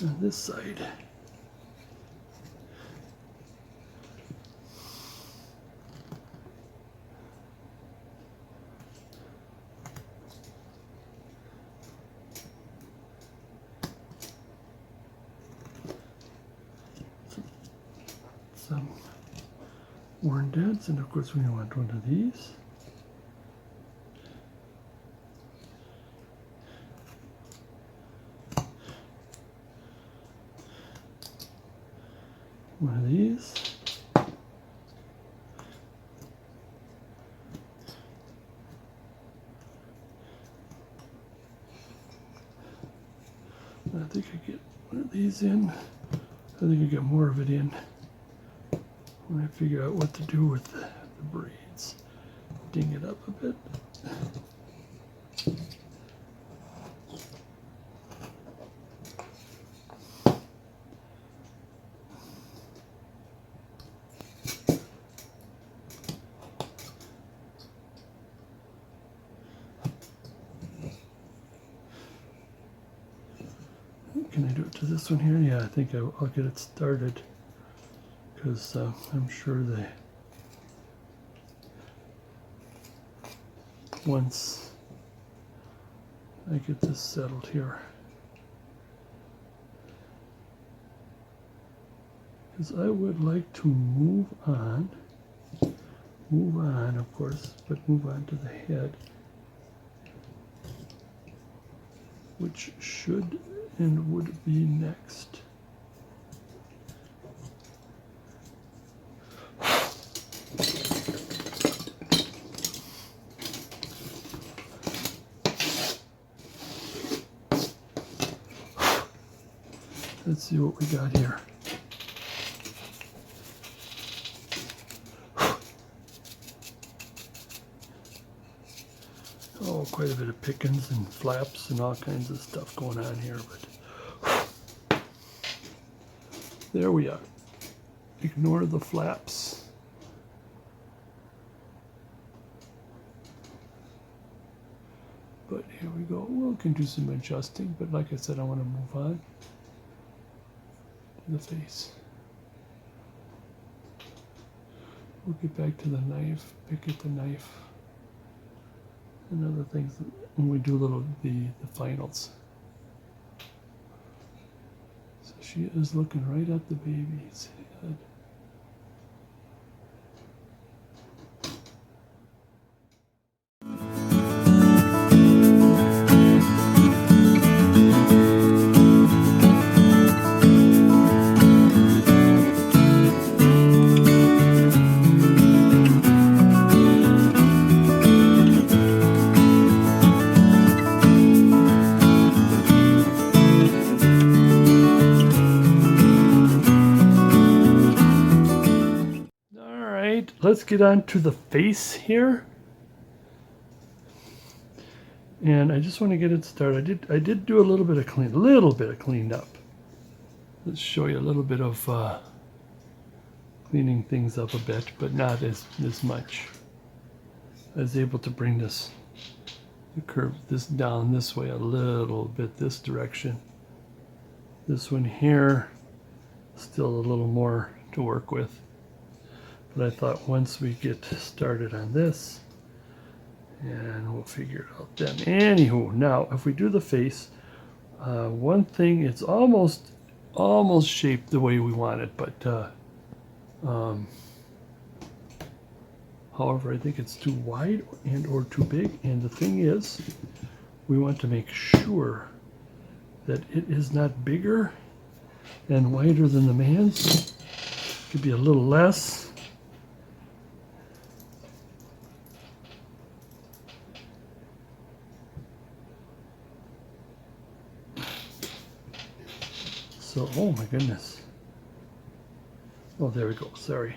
on this side. Some worn dents, and of course we want one of these. one of these. I think I get one of these in. I think I get more of it in when I figure out what to do with the braids. Ding it up a bit. Can I do it to this one here? Yeah, I think I'll get it started because I'm sure once I get this settled here, because I would like to move on of course, but move on to the head, which should and would be next. Let's see what we got here. Oh, quite a bit of pickings and flaps and all kinds of stuff going on here, but there we are. Ignore the flaps. But here we go. We can do some adjusting, but like I said, I want to move on to the face. We'll get back to the knife, pick at the knife, and other things when we do the finals. So she is looking right at the baby's head. Let's get on to the face here, and I just want to get it started. I did do a little bit of cleaned up. Let's show you a little bit of cleaning things up a bit, but not as much. I was able to bring the curve this down this way a little bit, this direction. This one here, still a little more to work with. But I thought once we get started on this, and we'll figure it out then. Anywho, now if we do the face, one thing, it's almost shaped the way we want it, but however, I think it's too wide and or too big. And the thing is, we want to make sure that it is not bigger and wider than the man's. It could be a little less. So, oh my goodness. Oh, there we go. Sorry.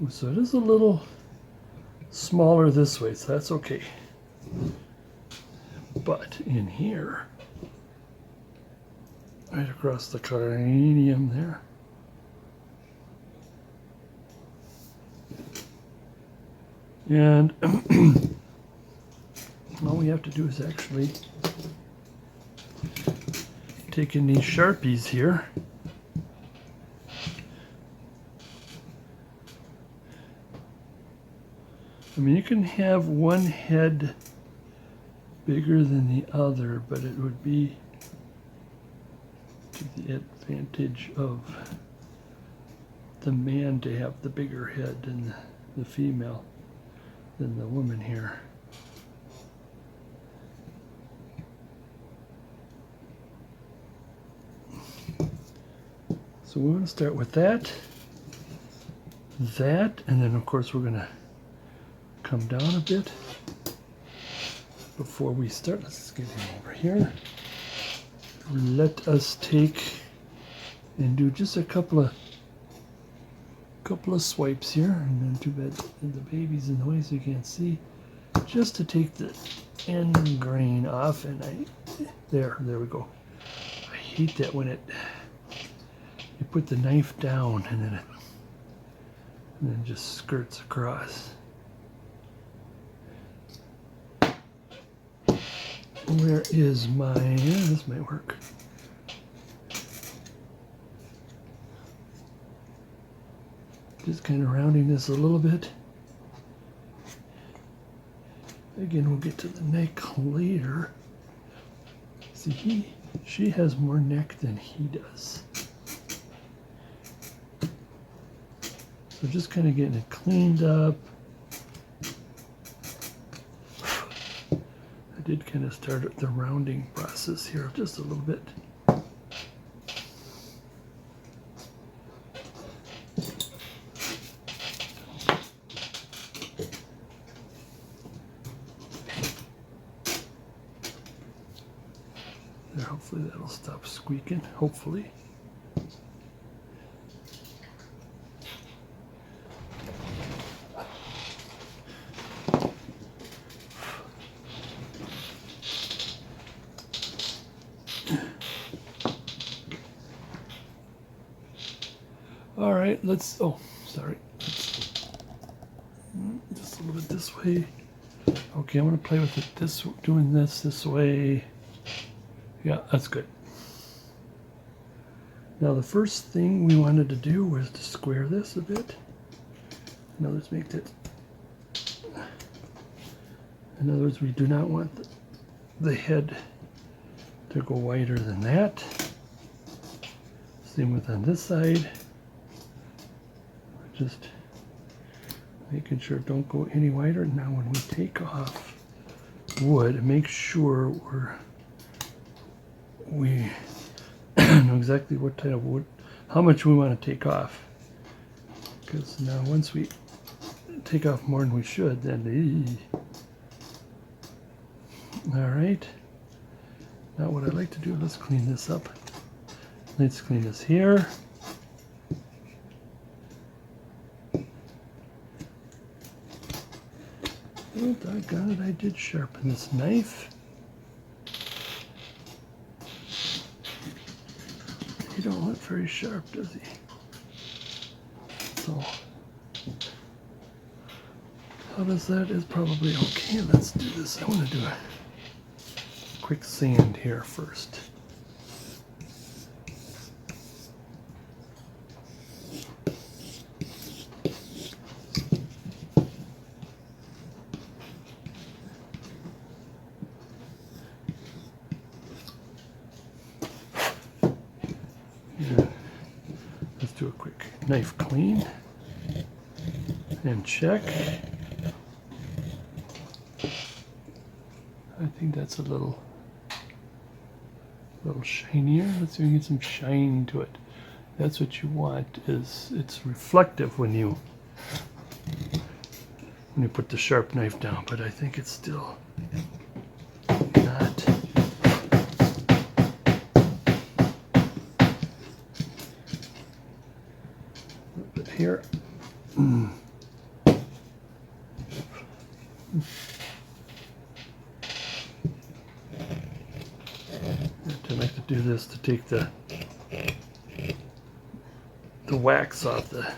So it is a little smaller this way, so that's okay. But in here, right across the cranium there, and all we have to do is actually take in these Sharpies here. I mean, you can have one head bigger than the other, but it would be to the advantage of the man to have the bigger head than the female, than the woman here. So we want to start with that, and then of course we're going to come down a bit before we start. Let's get him over here. Let us take and do just a couple of swipes here, and then too bad the baby's in the way so you can't see. Just to take the end grain off, and there we go. I hate that when you put the knife down and then it just skirts across. Where is my, this might work. Just kind of rounding this a little bit. Again, we'll get to the neck later. See, she has more neck than he does. So just kind of getting it cleaned up. I did kind of start the rounding process here just a little bit. There, hopefully that'll stop squeaking, hopefully. All right, let's, oh, sorry. Just a little bit this way. Okay, I'm gonna play with it doing this way. Yeah, that's good. Now the first thing we wanted to do was to square this a bit. In other words, make that, in other words, we do not want the head to go wider than that. Same with on this side. Just making sure it don't go any wider. Now when we take off wood, make sure we know exactly what type of wood, how much we want to take off. Because now once we take off more than we should, then all right. Now what I'd like to do, let's clean this up. Let's clean this here. Oh, doggone it, I did sharpen this knife. He don't look very sharp, does he? So, how does that? Is probably okay. Let's do this. I want to do a quick sand here first. Let's do a quick knife clean and check. I think that's a little shinier. Let's see if we can get some shine to it. That's what you want, is it's reflective when you put the sharp knife down, but I think it's still not. A little bit here. I like to do this to take the wax off, the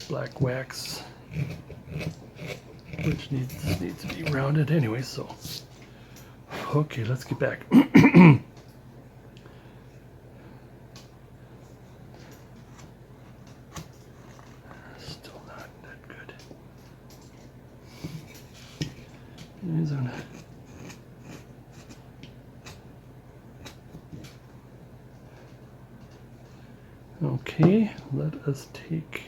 black wax, which needs to be rounded anyway. So, okay, let's get back. Still not that good. These are not. Okay, let us take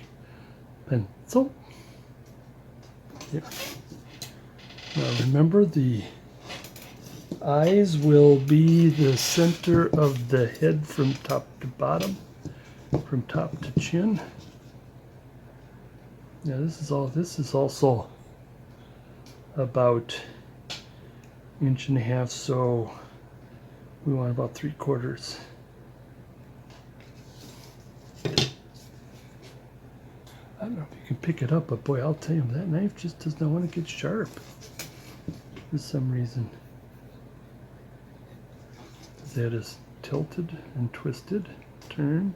pencil. Here. Now remember, the eyes will be the center of the head from top to bottom. from top to chin. Yeah, this is also about 1.5 inches, so we want about 3/4. I don't know if you can pick it up, but boy, I'll tell you, that knife just does not want to get sharp for some reason. That is tilted and twisted, turned.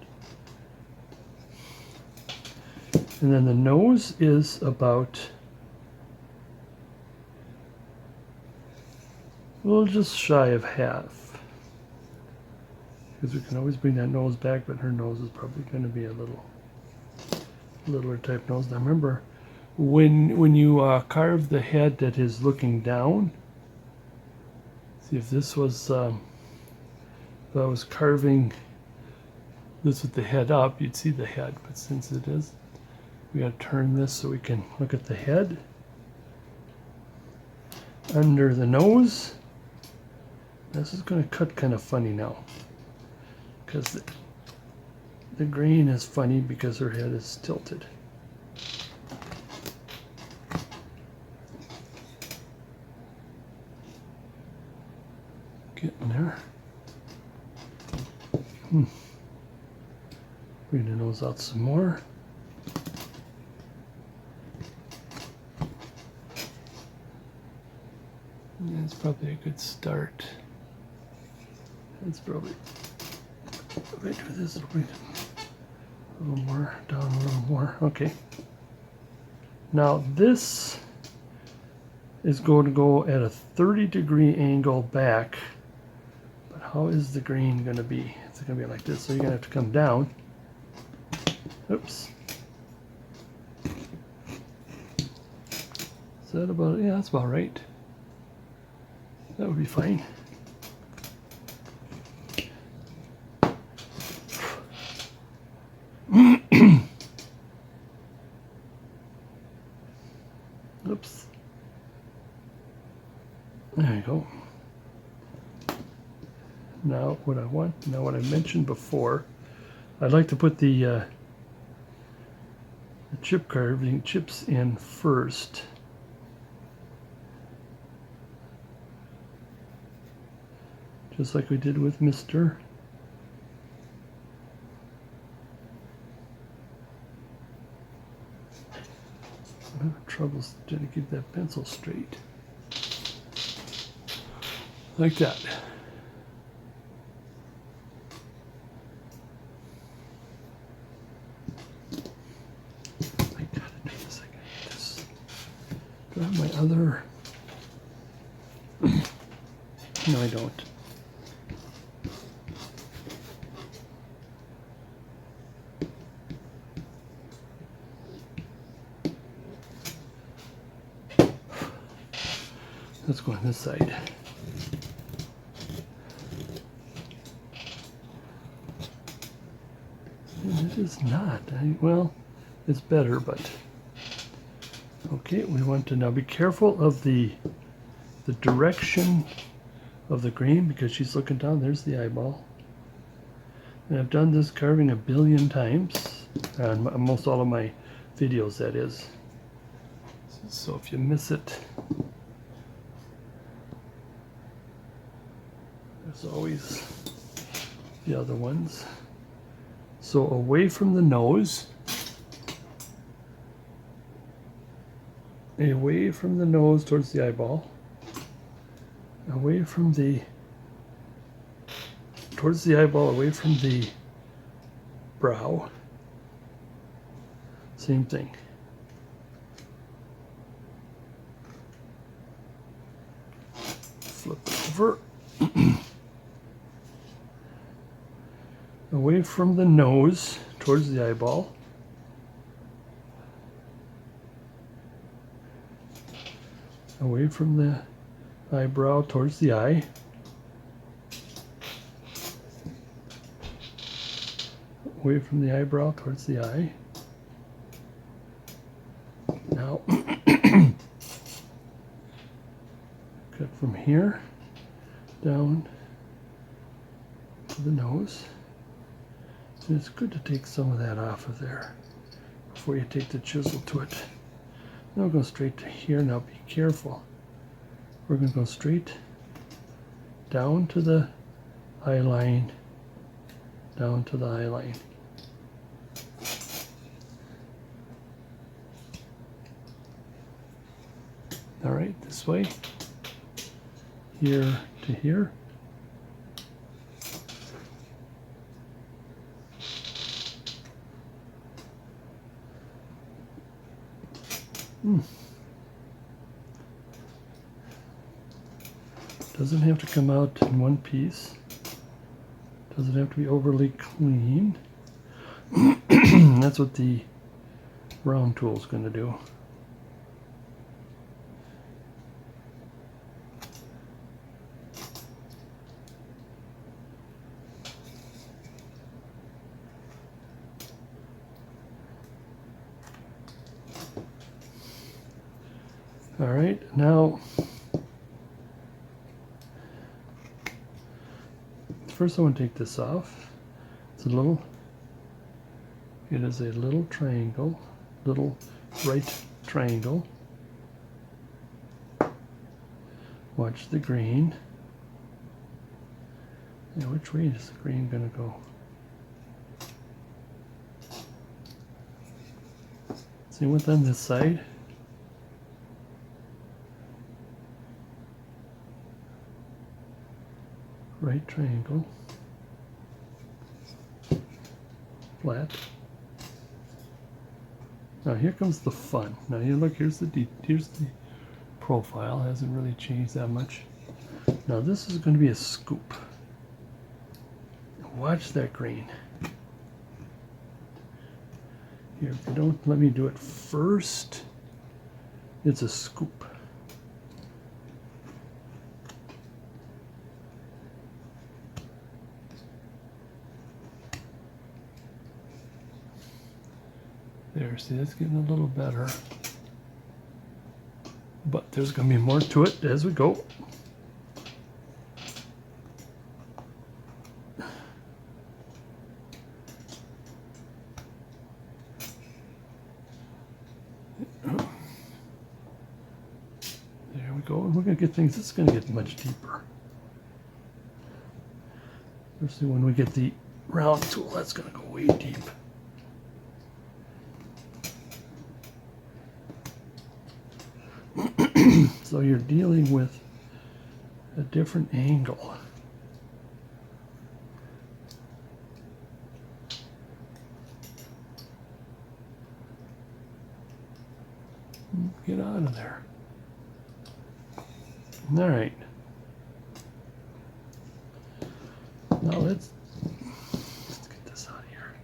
And then the nose is about, well, just shy of half. Because we can always bring that nose back, but her nose is probably going to be a little littler type nose. Now remember, when you carve the head that is looking down, see if this was, if I was carving this with the head up, you'd see the head, but since it is, we got to turn this so we can look at the head. Under the nose, this is going to cut kind of funny now, because the grain is funny because her head is tilted. Getting there. Bring the nose out some more. That's probably a good start. That's probably, if I do this, it'll bring it a little more, down a little more. Okay. Now this is going to go at a 30-degree angle back, but how is the grain going to be? It's going to be like this, so you're going to have to come down. Oops. Is that about, yeah, that's about right. That would be fine. Oops. There you go. Now what I mentioned before, I'd like to put the chip carving chips in first. Just like we did with Mr. I'm having trouble trying to keep that pencil straight. Like that. I gotta do this. I gotta just grab my other. No, I don't. Let's go on this side. And it is not. Well, it's better, but okay. We want to now be careful of the direction of the grain because she's looking down. There's the eyeball. And I've done this carving 1 billion times on most all of my videos. That is. So if you miss it. There's always the other ones. So away from the nose, towards the eyeball, towards the eyeball, away from the brow, same thing. Flip it over. Away from the nose towards the eyeball. Away from the eyebrow towards the eye. Away from the eyebrow towards the eye. Now, cut from here down to the nose. And it's good to take some of that off of there before you take the chisel to it. Now we'll go straight to here. Now be careful. We're going to go straight down to the eye line, down to the eye line. All right, this way, here to here. Doesn't have to come out in one piece. Doesn't have to be overly clean. That's what the round tool is going to do. All right, now first I want to take this off. It is a little triangle, little right triangle. Watch the grain. Now which way is the grain going to go? See what's on this side? Right triangle, flat. Now here comes the fun. Now you look, here's the profile. Hasn't really changed that much. Now this is going to be a scoop. Watch that grain. Here, if you don't let me do it first, it's a scoop. There, see, that's getting a little better. But there's going to be more to it as we go. There we go. And we're going to get things, it's going to get much deeper. Especially when we get the round tool, that's going to go way deep. So you're dealing with a different angle. Get out of there. All right. Now let's get this out of here.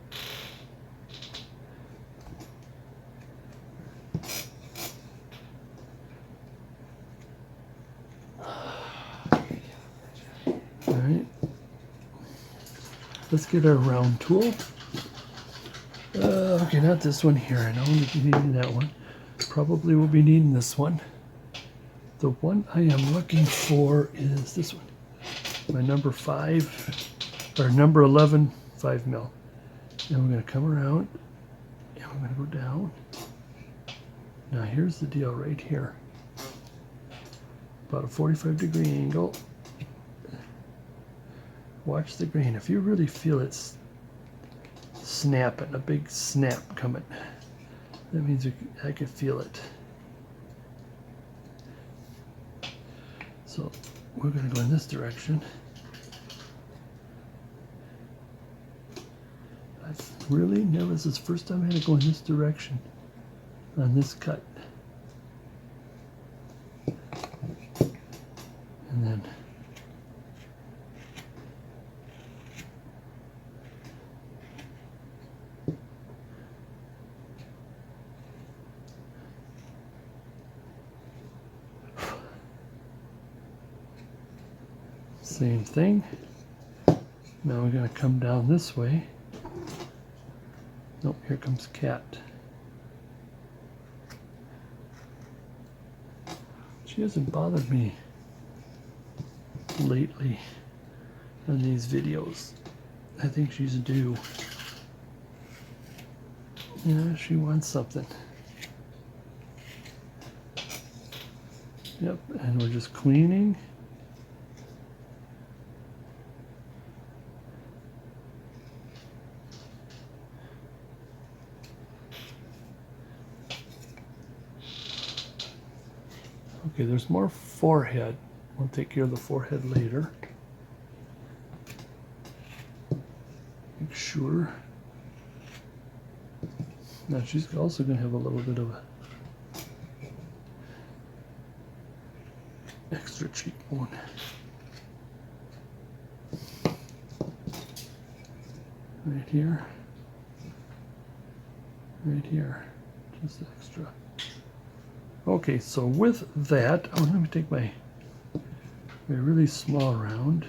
All right. Let's get our round tool. Okay, not this one here. I know we'll be needing that one. Probably will be needing this one. The one I am looking for is this one. My number 5, or number 11, 5 mil. And we're going to come around, and we're going to go down. Now here's the deal right here. About a 45-degree angle. Watch the grain. If you really feel it's snapping, a big snap coming, that means I can feel it. So we're going to go in this direction. I've really never, this is the first time I had to go in this direction on this cut. And then same thing. Now we're going to come down this way. Nope, here comes Cat. She hasn't bothered me lately on these videos. I think she's due. Yeah, she wants something. Yep, and we're just cleaning. Okay, there's more forehead. We'll take care of the forehead later. Make sure. Now she's also going to have a little bit of a extra cheekbone. Right here. Right here. Just extra. Okay, so with that, let me take my really small round.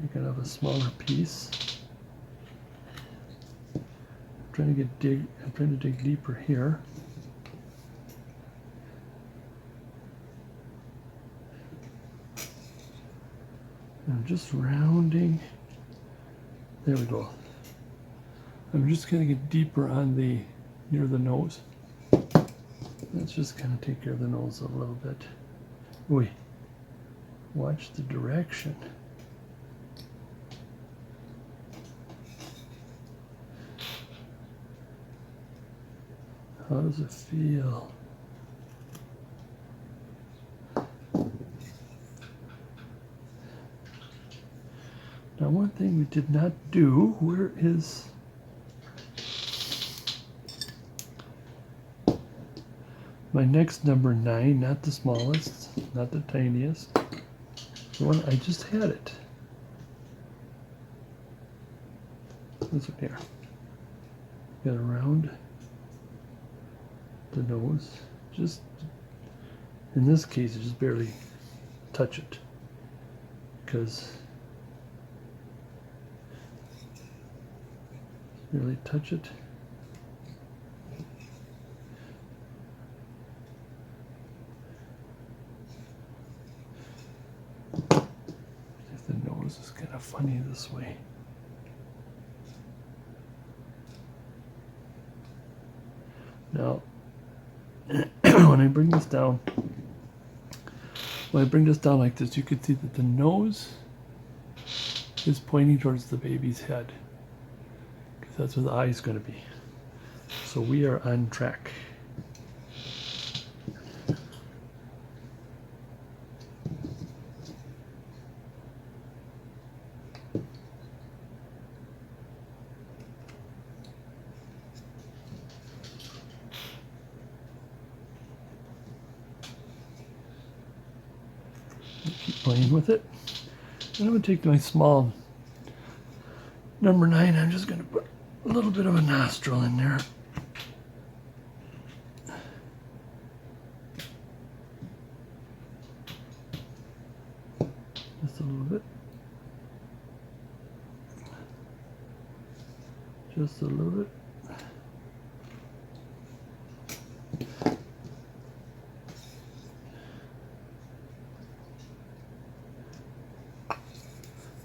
Take out of a smaller piece. I'm trying to dig deeper here. I'm just rounding. There we go. I'm just going to get deeper on near the nose. Let's just kind of take care of the nose a little bit. Wait, watch the direction. How does it feel? Now, one thing we did not do, where is my next number 9, not the smallest, not the tiniest, the one I just had it. This one here. Get around the nose. Just, in this case, just barely touch it. Because barely touch it. The nose is kind of funny this way. Now, when I bring this down like this, you can see that the nose is pointing towards the baby's head, because that's where the eye is going to be. So we are on track. Keep playing with it. And I'm going to take my small number 9. I'm just going to put a little bit of a nostril in there. Just a little bit. Just a little bit.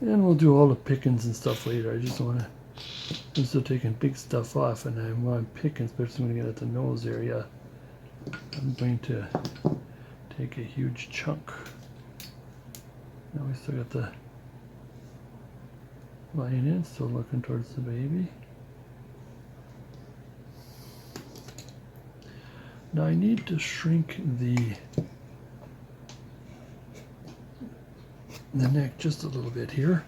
And we'll do all the pickings and stuff later. I just want to, I'm still taking big stuff off, and I want to pick, especially when I get at the nose area. I'm going to take a huge chunk. Now we still got the line in, still looking towards the baby. Now I need to shrink the neck just a little bit here.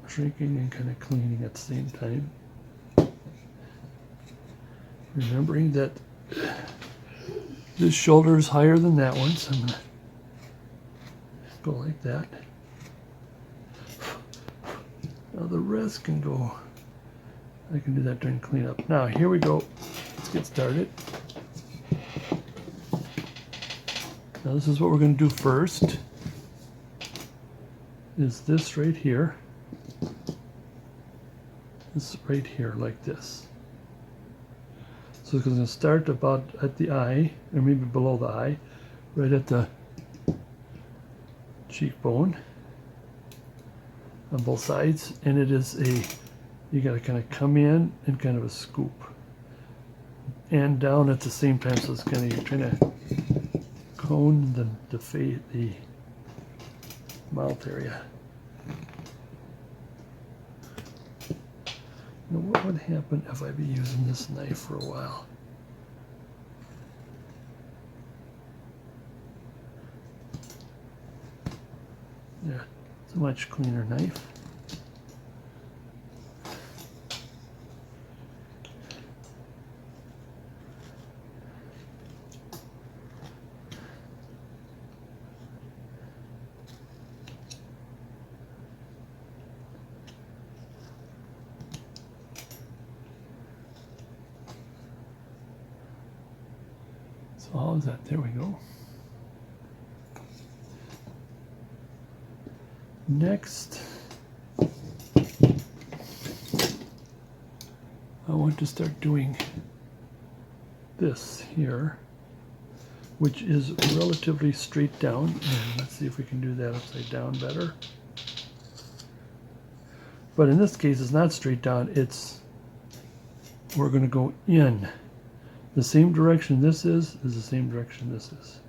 Shrinking and kind of cleaning at the same time. Remembering that this shoulder is higher than that one, so I'm going to go like that. Now the rest can go. I can do that during cleanup. Now here we go. Let's get started. Now this is what we're going to do first. Is this right here. This right here, like this. So it's going to start about at the eye, or maybe below the eye, right at the cheekbone on both sides, and it is you got to kind of come in and kind of a scoop and down at the same time, so it's kind of, you're trying to cone the mouth area. Now, what would happen if I be using this knife for a while? Yeah, it's a much cleaner knife. So how is that? There we go. Next, I want to start doing this here, which is relatively straight down. And let's see if we can do that upside down better. But in this case, it's not straight down. We're going to go in. The same direction this is the same direction this is.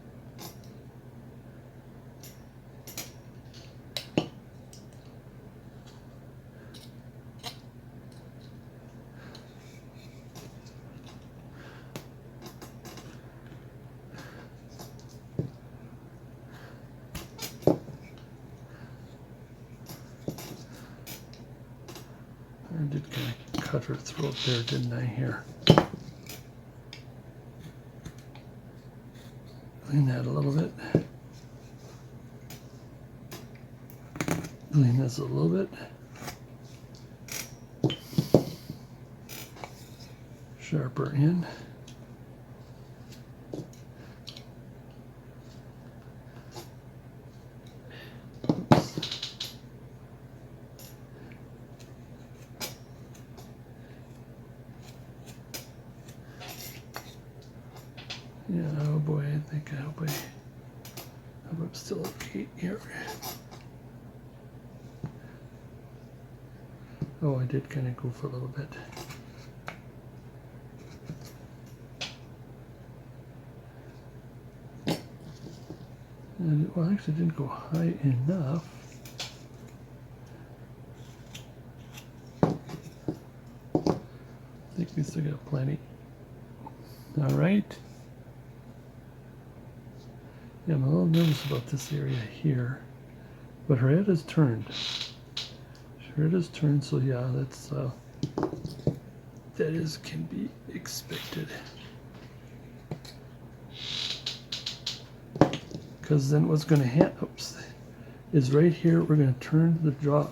I did kind of cut her throat there, didn't I, here? Clean that a little bit. Clean this a little bit. Sharper in. Yeah, oh boy, I hope I'm still okay here. Oh, I did kind of goof a little bit. And, well, actually it didn't go high enough. I think we still got plenty. All right. Yeah, I'm a little nervous about this area here, but her head is turned. Her head is turned, so yeah, that can be expected. Because then what's going to happen is right here we're going to turn the jaw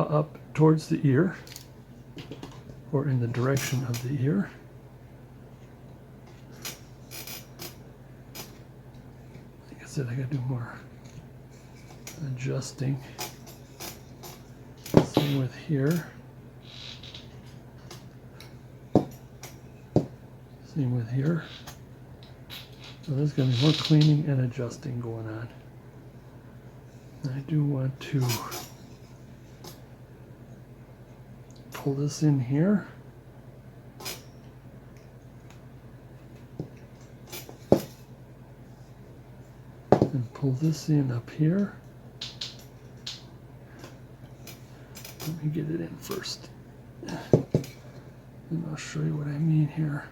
up towards the ear, or in the direction of the ear. Like I said, I got to do more adjusting. Same with here. Same with here. So there's going to be more cleaning and adjusting going on. I do want to pull this in here. And pull this in up here. Let me get it in first. And I'll show you what I mean here.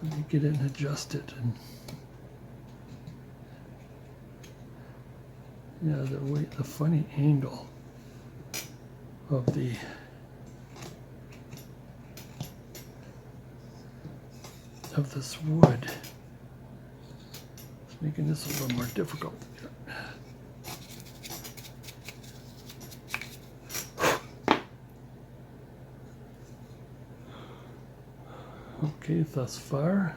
Let me get it and adjust it. And yeah, the funny angle of this wood is making this a little more difficult. Okay, thus far.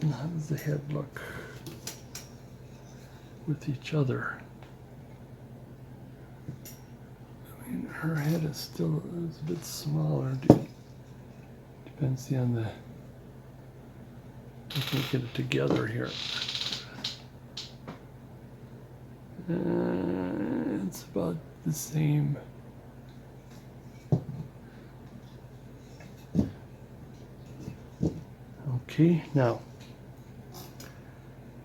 And how does the head look with each other? her head is still a bit smaller. Depends on the. I can get it together here. It's about the same. Okay, now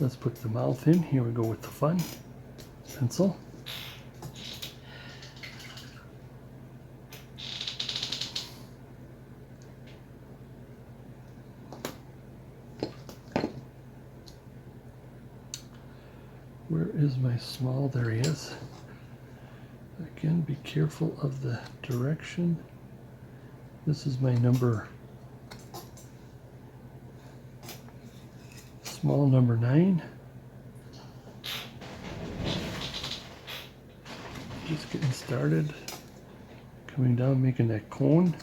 let's put the mouth in. Here we go with the fun pencil. Where is my small? There he is. Again, be careful of the direction. This is my small number 9. Just getting started. Coming down, making that cone.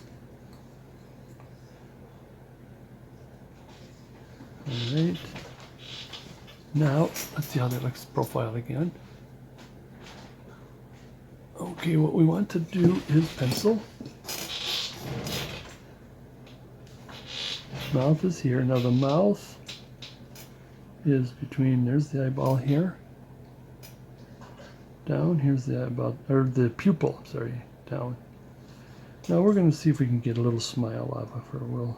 All right. Now, let's see how that looks profiled again. Okay, what we want to do is pencil. Mouth is here. Now the mouth is between, there's the eyeball here. Down, here's the eyeball, or the pupil, sorry, down. Now we're going to see if we can get a little smile off of her. But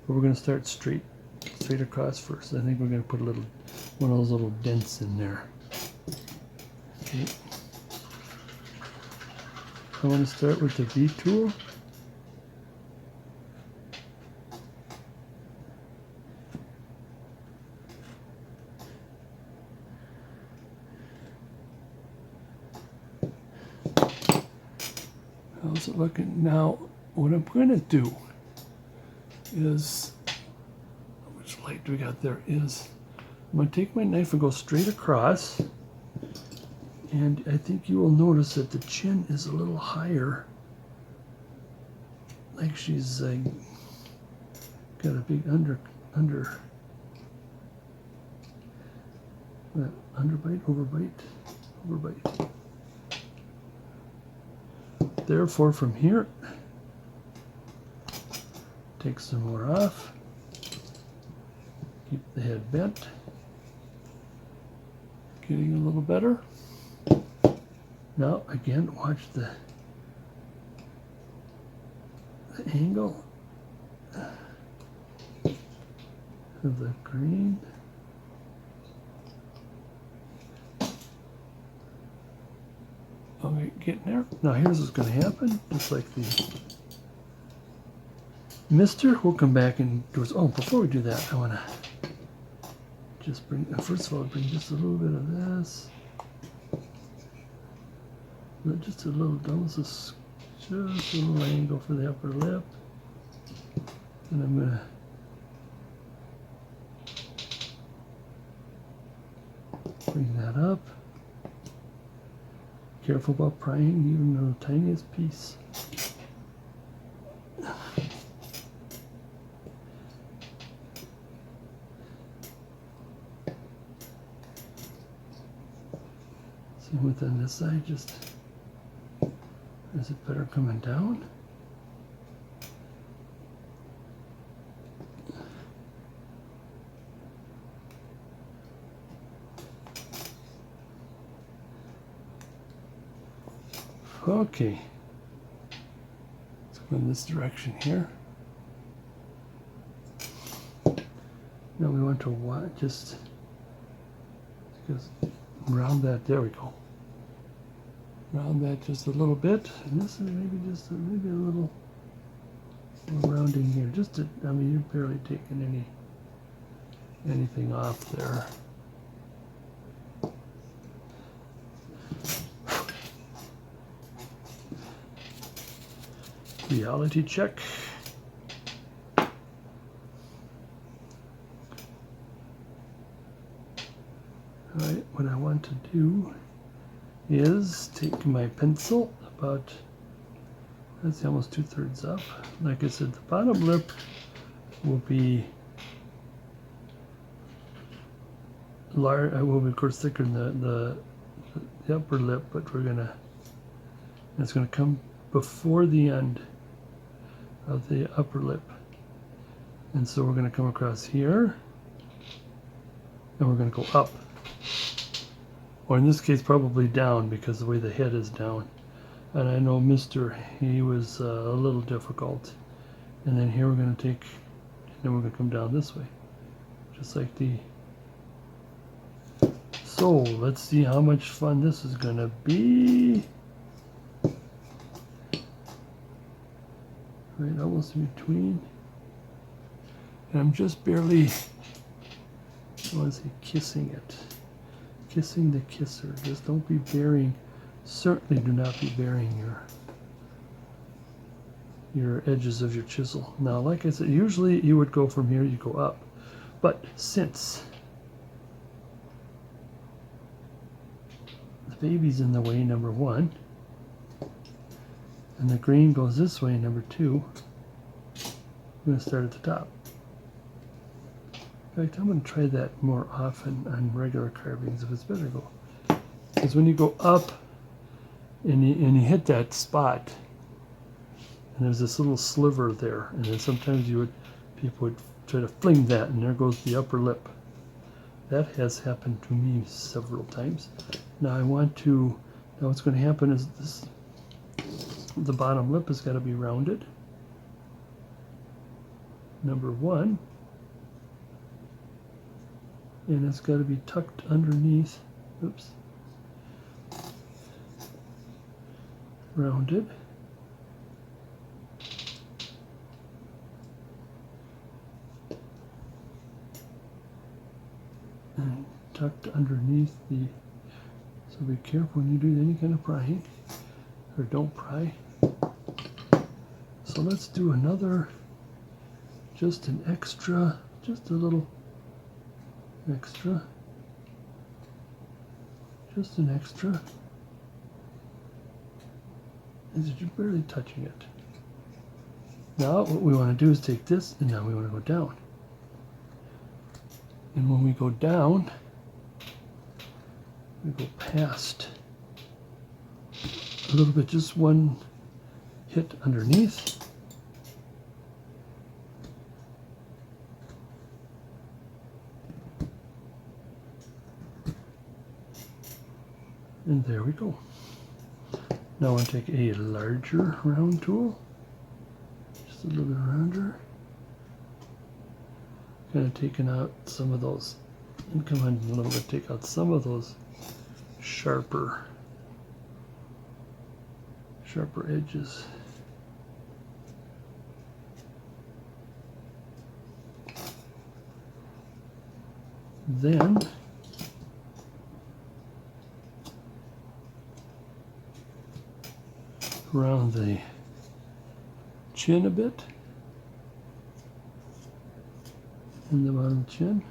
we're going to start straight across first. I think we're going to put one of those little dents in there. Okay. I want to start with the V tool. How's it looking? Now, what I'm going to do is, how much light do we got there? Is I'm going to take my knife and go straight across, and I think you will notice that the chin is a little higher, like she's got a big underbite, overbite. Therefore, from here, take some more off. Keep the head bent. Getting a little better. Now, again, watch the angle of the green. Okay, getting there. Now, here's what's going to happen. Just like the mister, we'll come back and do it. Oh, before we do that, I want to just bring, first of all, bring just a little bit of this. Just a little, almost just a little angle for the upper lip. And I'm going to bring that up. Careful about prying even the tiniest piece. Same with on this side, just, is it better coming down? Okay, let's go in this direction here. Now we want to just round that. There we go. Round that just a little bit, and this is maybe just maybe a little rounding here. Just to, I mean, you're barely taking anything off there. Reality check. All right, what I want to do is take my pencil about, that's almost 2/3 up. Like I said, the bottom lip will be large, will be of course thicker than the upper lip, but we're gonna And it's going to come before the end of the upper lip. And so we're going to come across here, and we're going to go up. Or in this case, probably down, because the way the head is down. And I know Mr. He was a little difficult. And then here we're going to take, and then we're going to come down this way. Just like the... So, let's see how much fun this is going to be. Right, almost in between. And I'm just barely, I want to say kissing it. Kissing the kisser. Just don't be burying, certainly do not be burying your edges of your chisel. Now, like I said, usually you would go from here, you go up. But since the baby's in the way, number one, and the grain goes this way, number two, I'm going to start at the top. In fact, I'm going to try that more often on regular carvings if it's better go. Because when you go up and you hit that spot, and there's this little sliver there, and then sometimes people would try to fling that, and there goes the upper lip. That has happened to me several times. Now now what's going to happen is the bottom lip has got to be rounded. Number one. And it's got to be tucked underneath. Oops. Rounded. And tucked underneath the... So be careful when you do any kind of prying. Or don't pry. So let's do another, just an extra, just a little extra, just an extra. And you're barely touching it. Now what we want to do is take this, and now we want to go down. And when we go down, we go past a little bit, just one hit underneath. And there we go. Now I want to take a larger round tool, just a little bit rounder. Kind of taking out some of those, and come on a little bit, take out some of those sharper edges. Then around the chin a bit, and the bottom chin.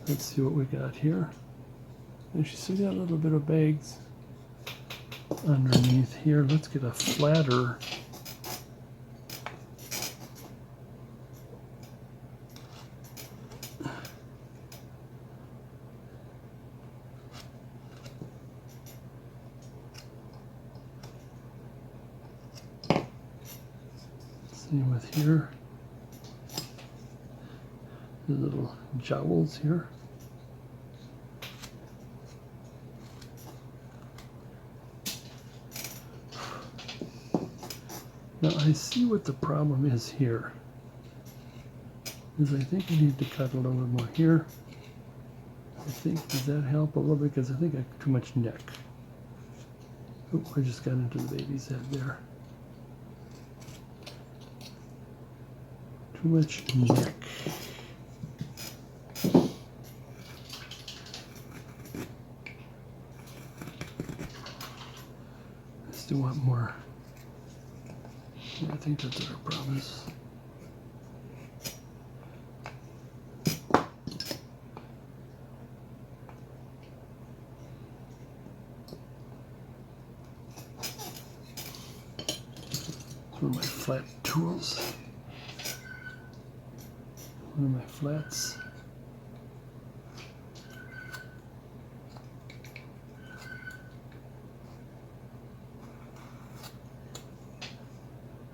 Let's see what we got here. And you see that little bit of bags underneath here. Let's get a flatter same with here. The little jowls here. Now I see what the problem is here. Is I think I need to cut a little bit more here. I think, does that help a little bit? Because I think I have too much neck. Oh, I just got into the baby's head there. Too much neck. I still want more. I think that's what our problem is. It's one of my flat tools. One of my flats.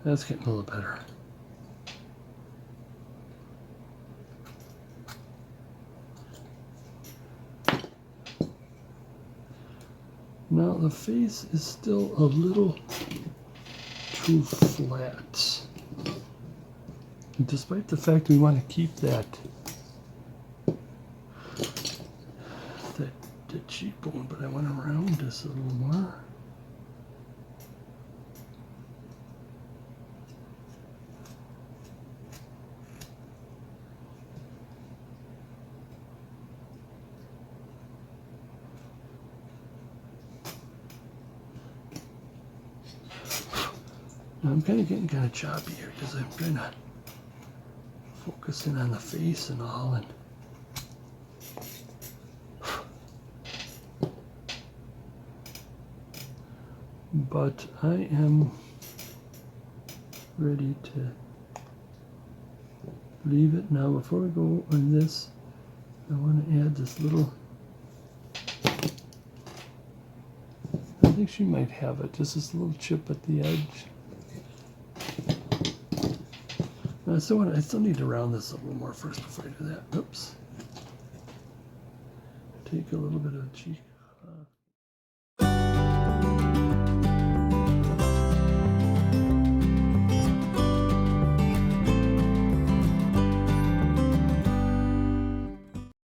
That's getting a little better. Now the face is still a little too flat. And despite the fact we want to keep that cheekbone, but I want to round this a little more. Now I'm kind of getting kind of choppy here because I'm kind of focusing on the face and all, and but I am ready to leave it now. Before we go on this, I want to add this little, I think she might have it, just this little chip at the edge. I still need to round this a little more first before I do that. Oops. Take a little bit of the cheek.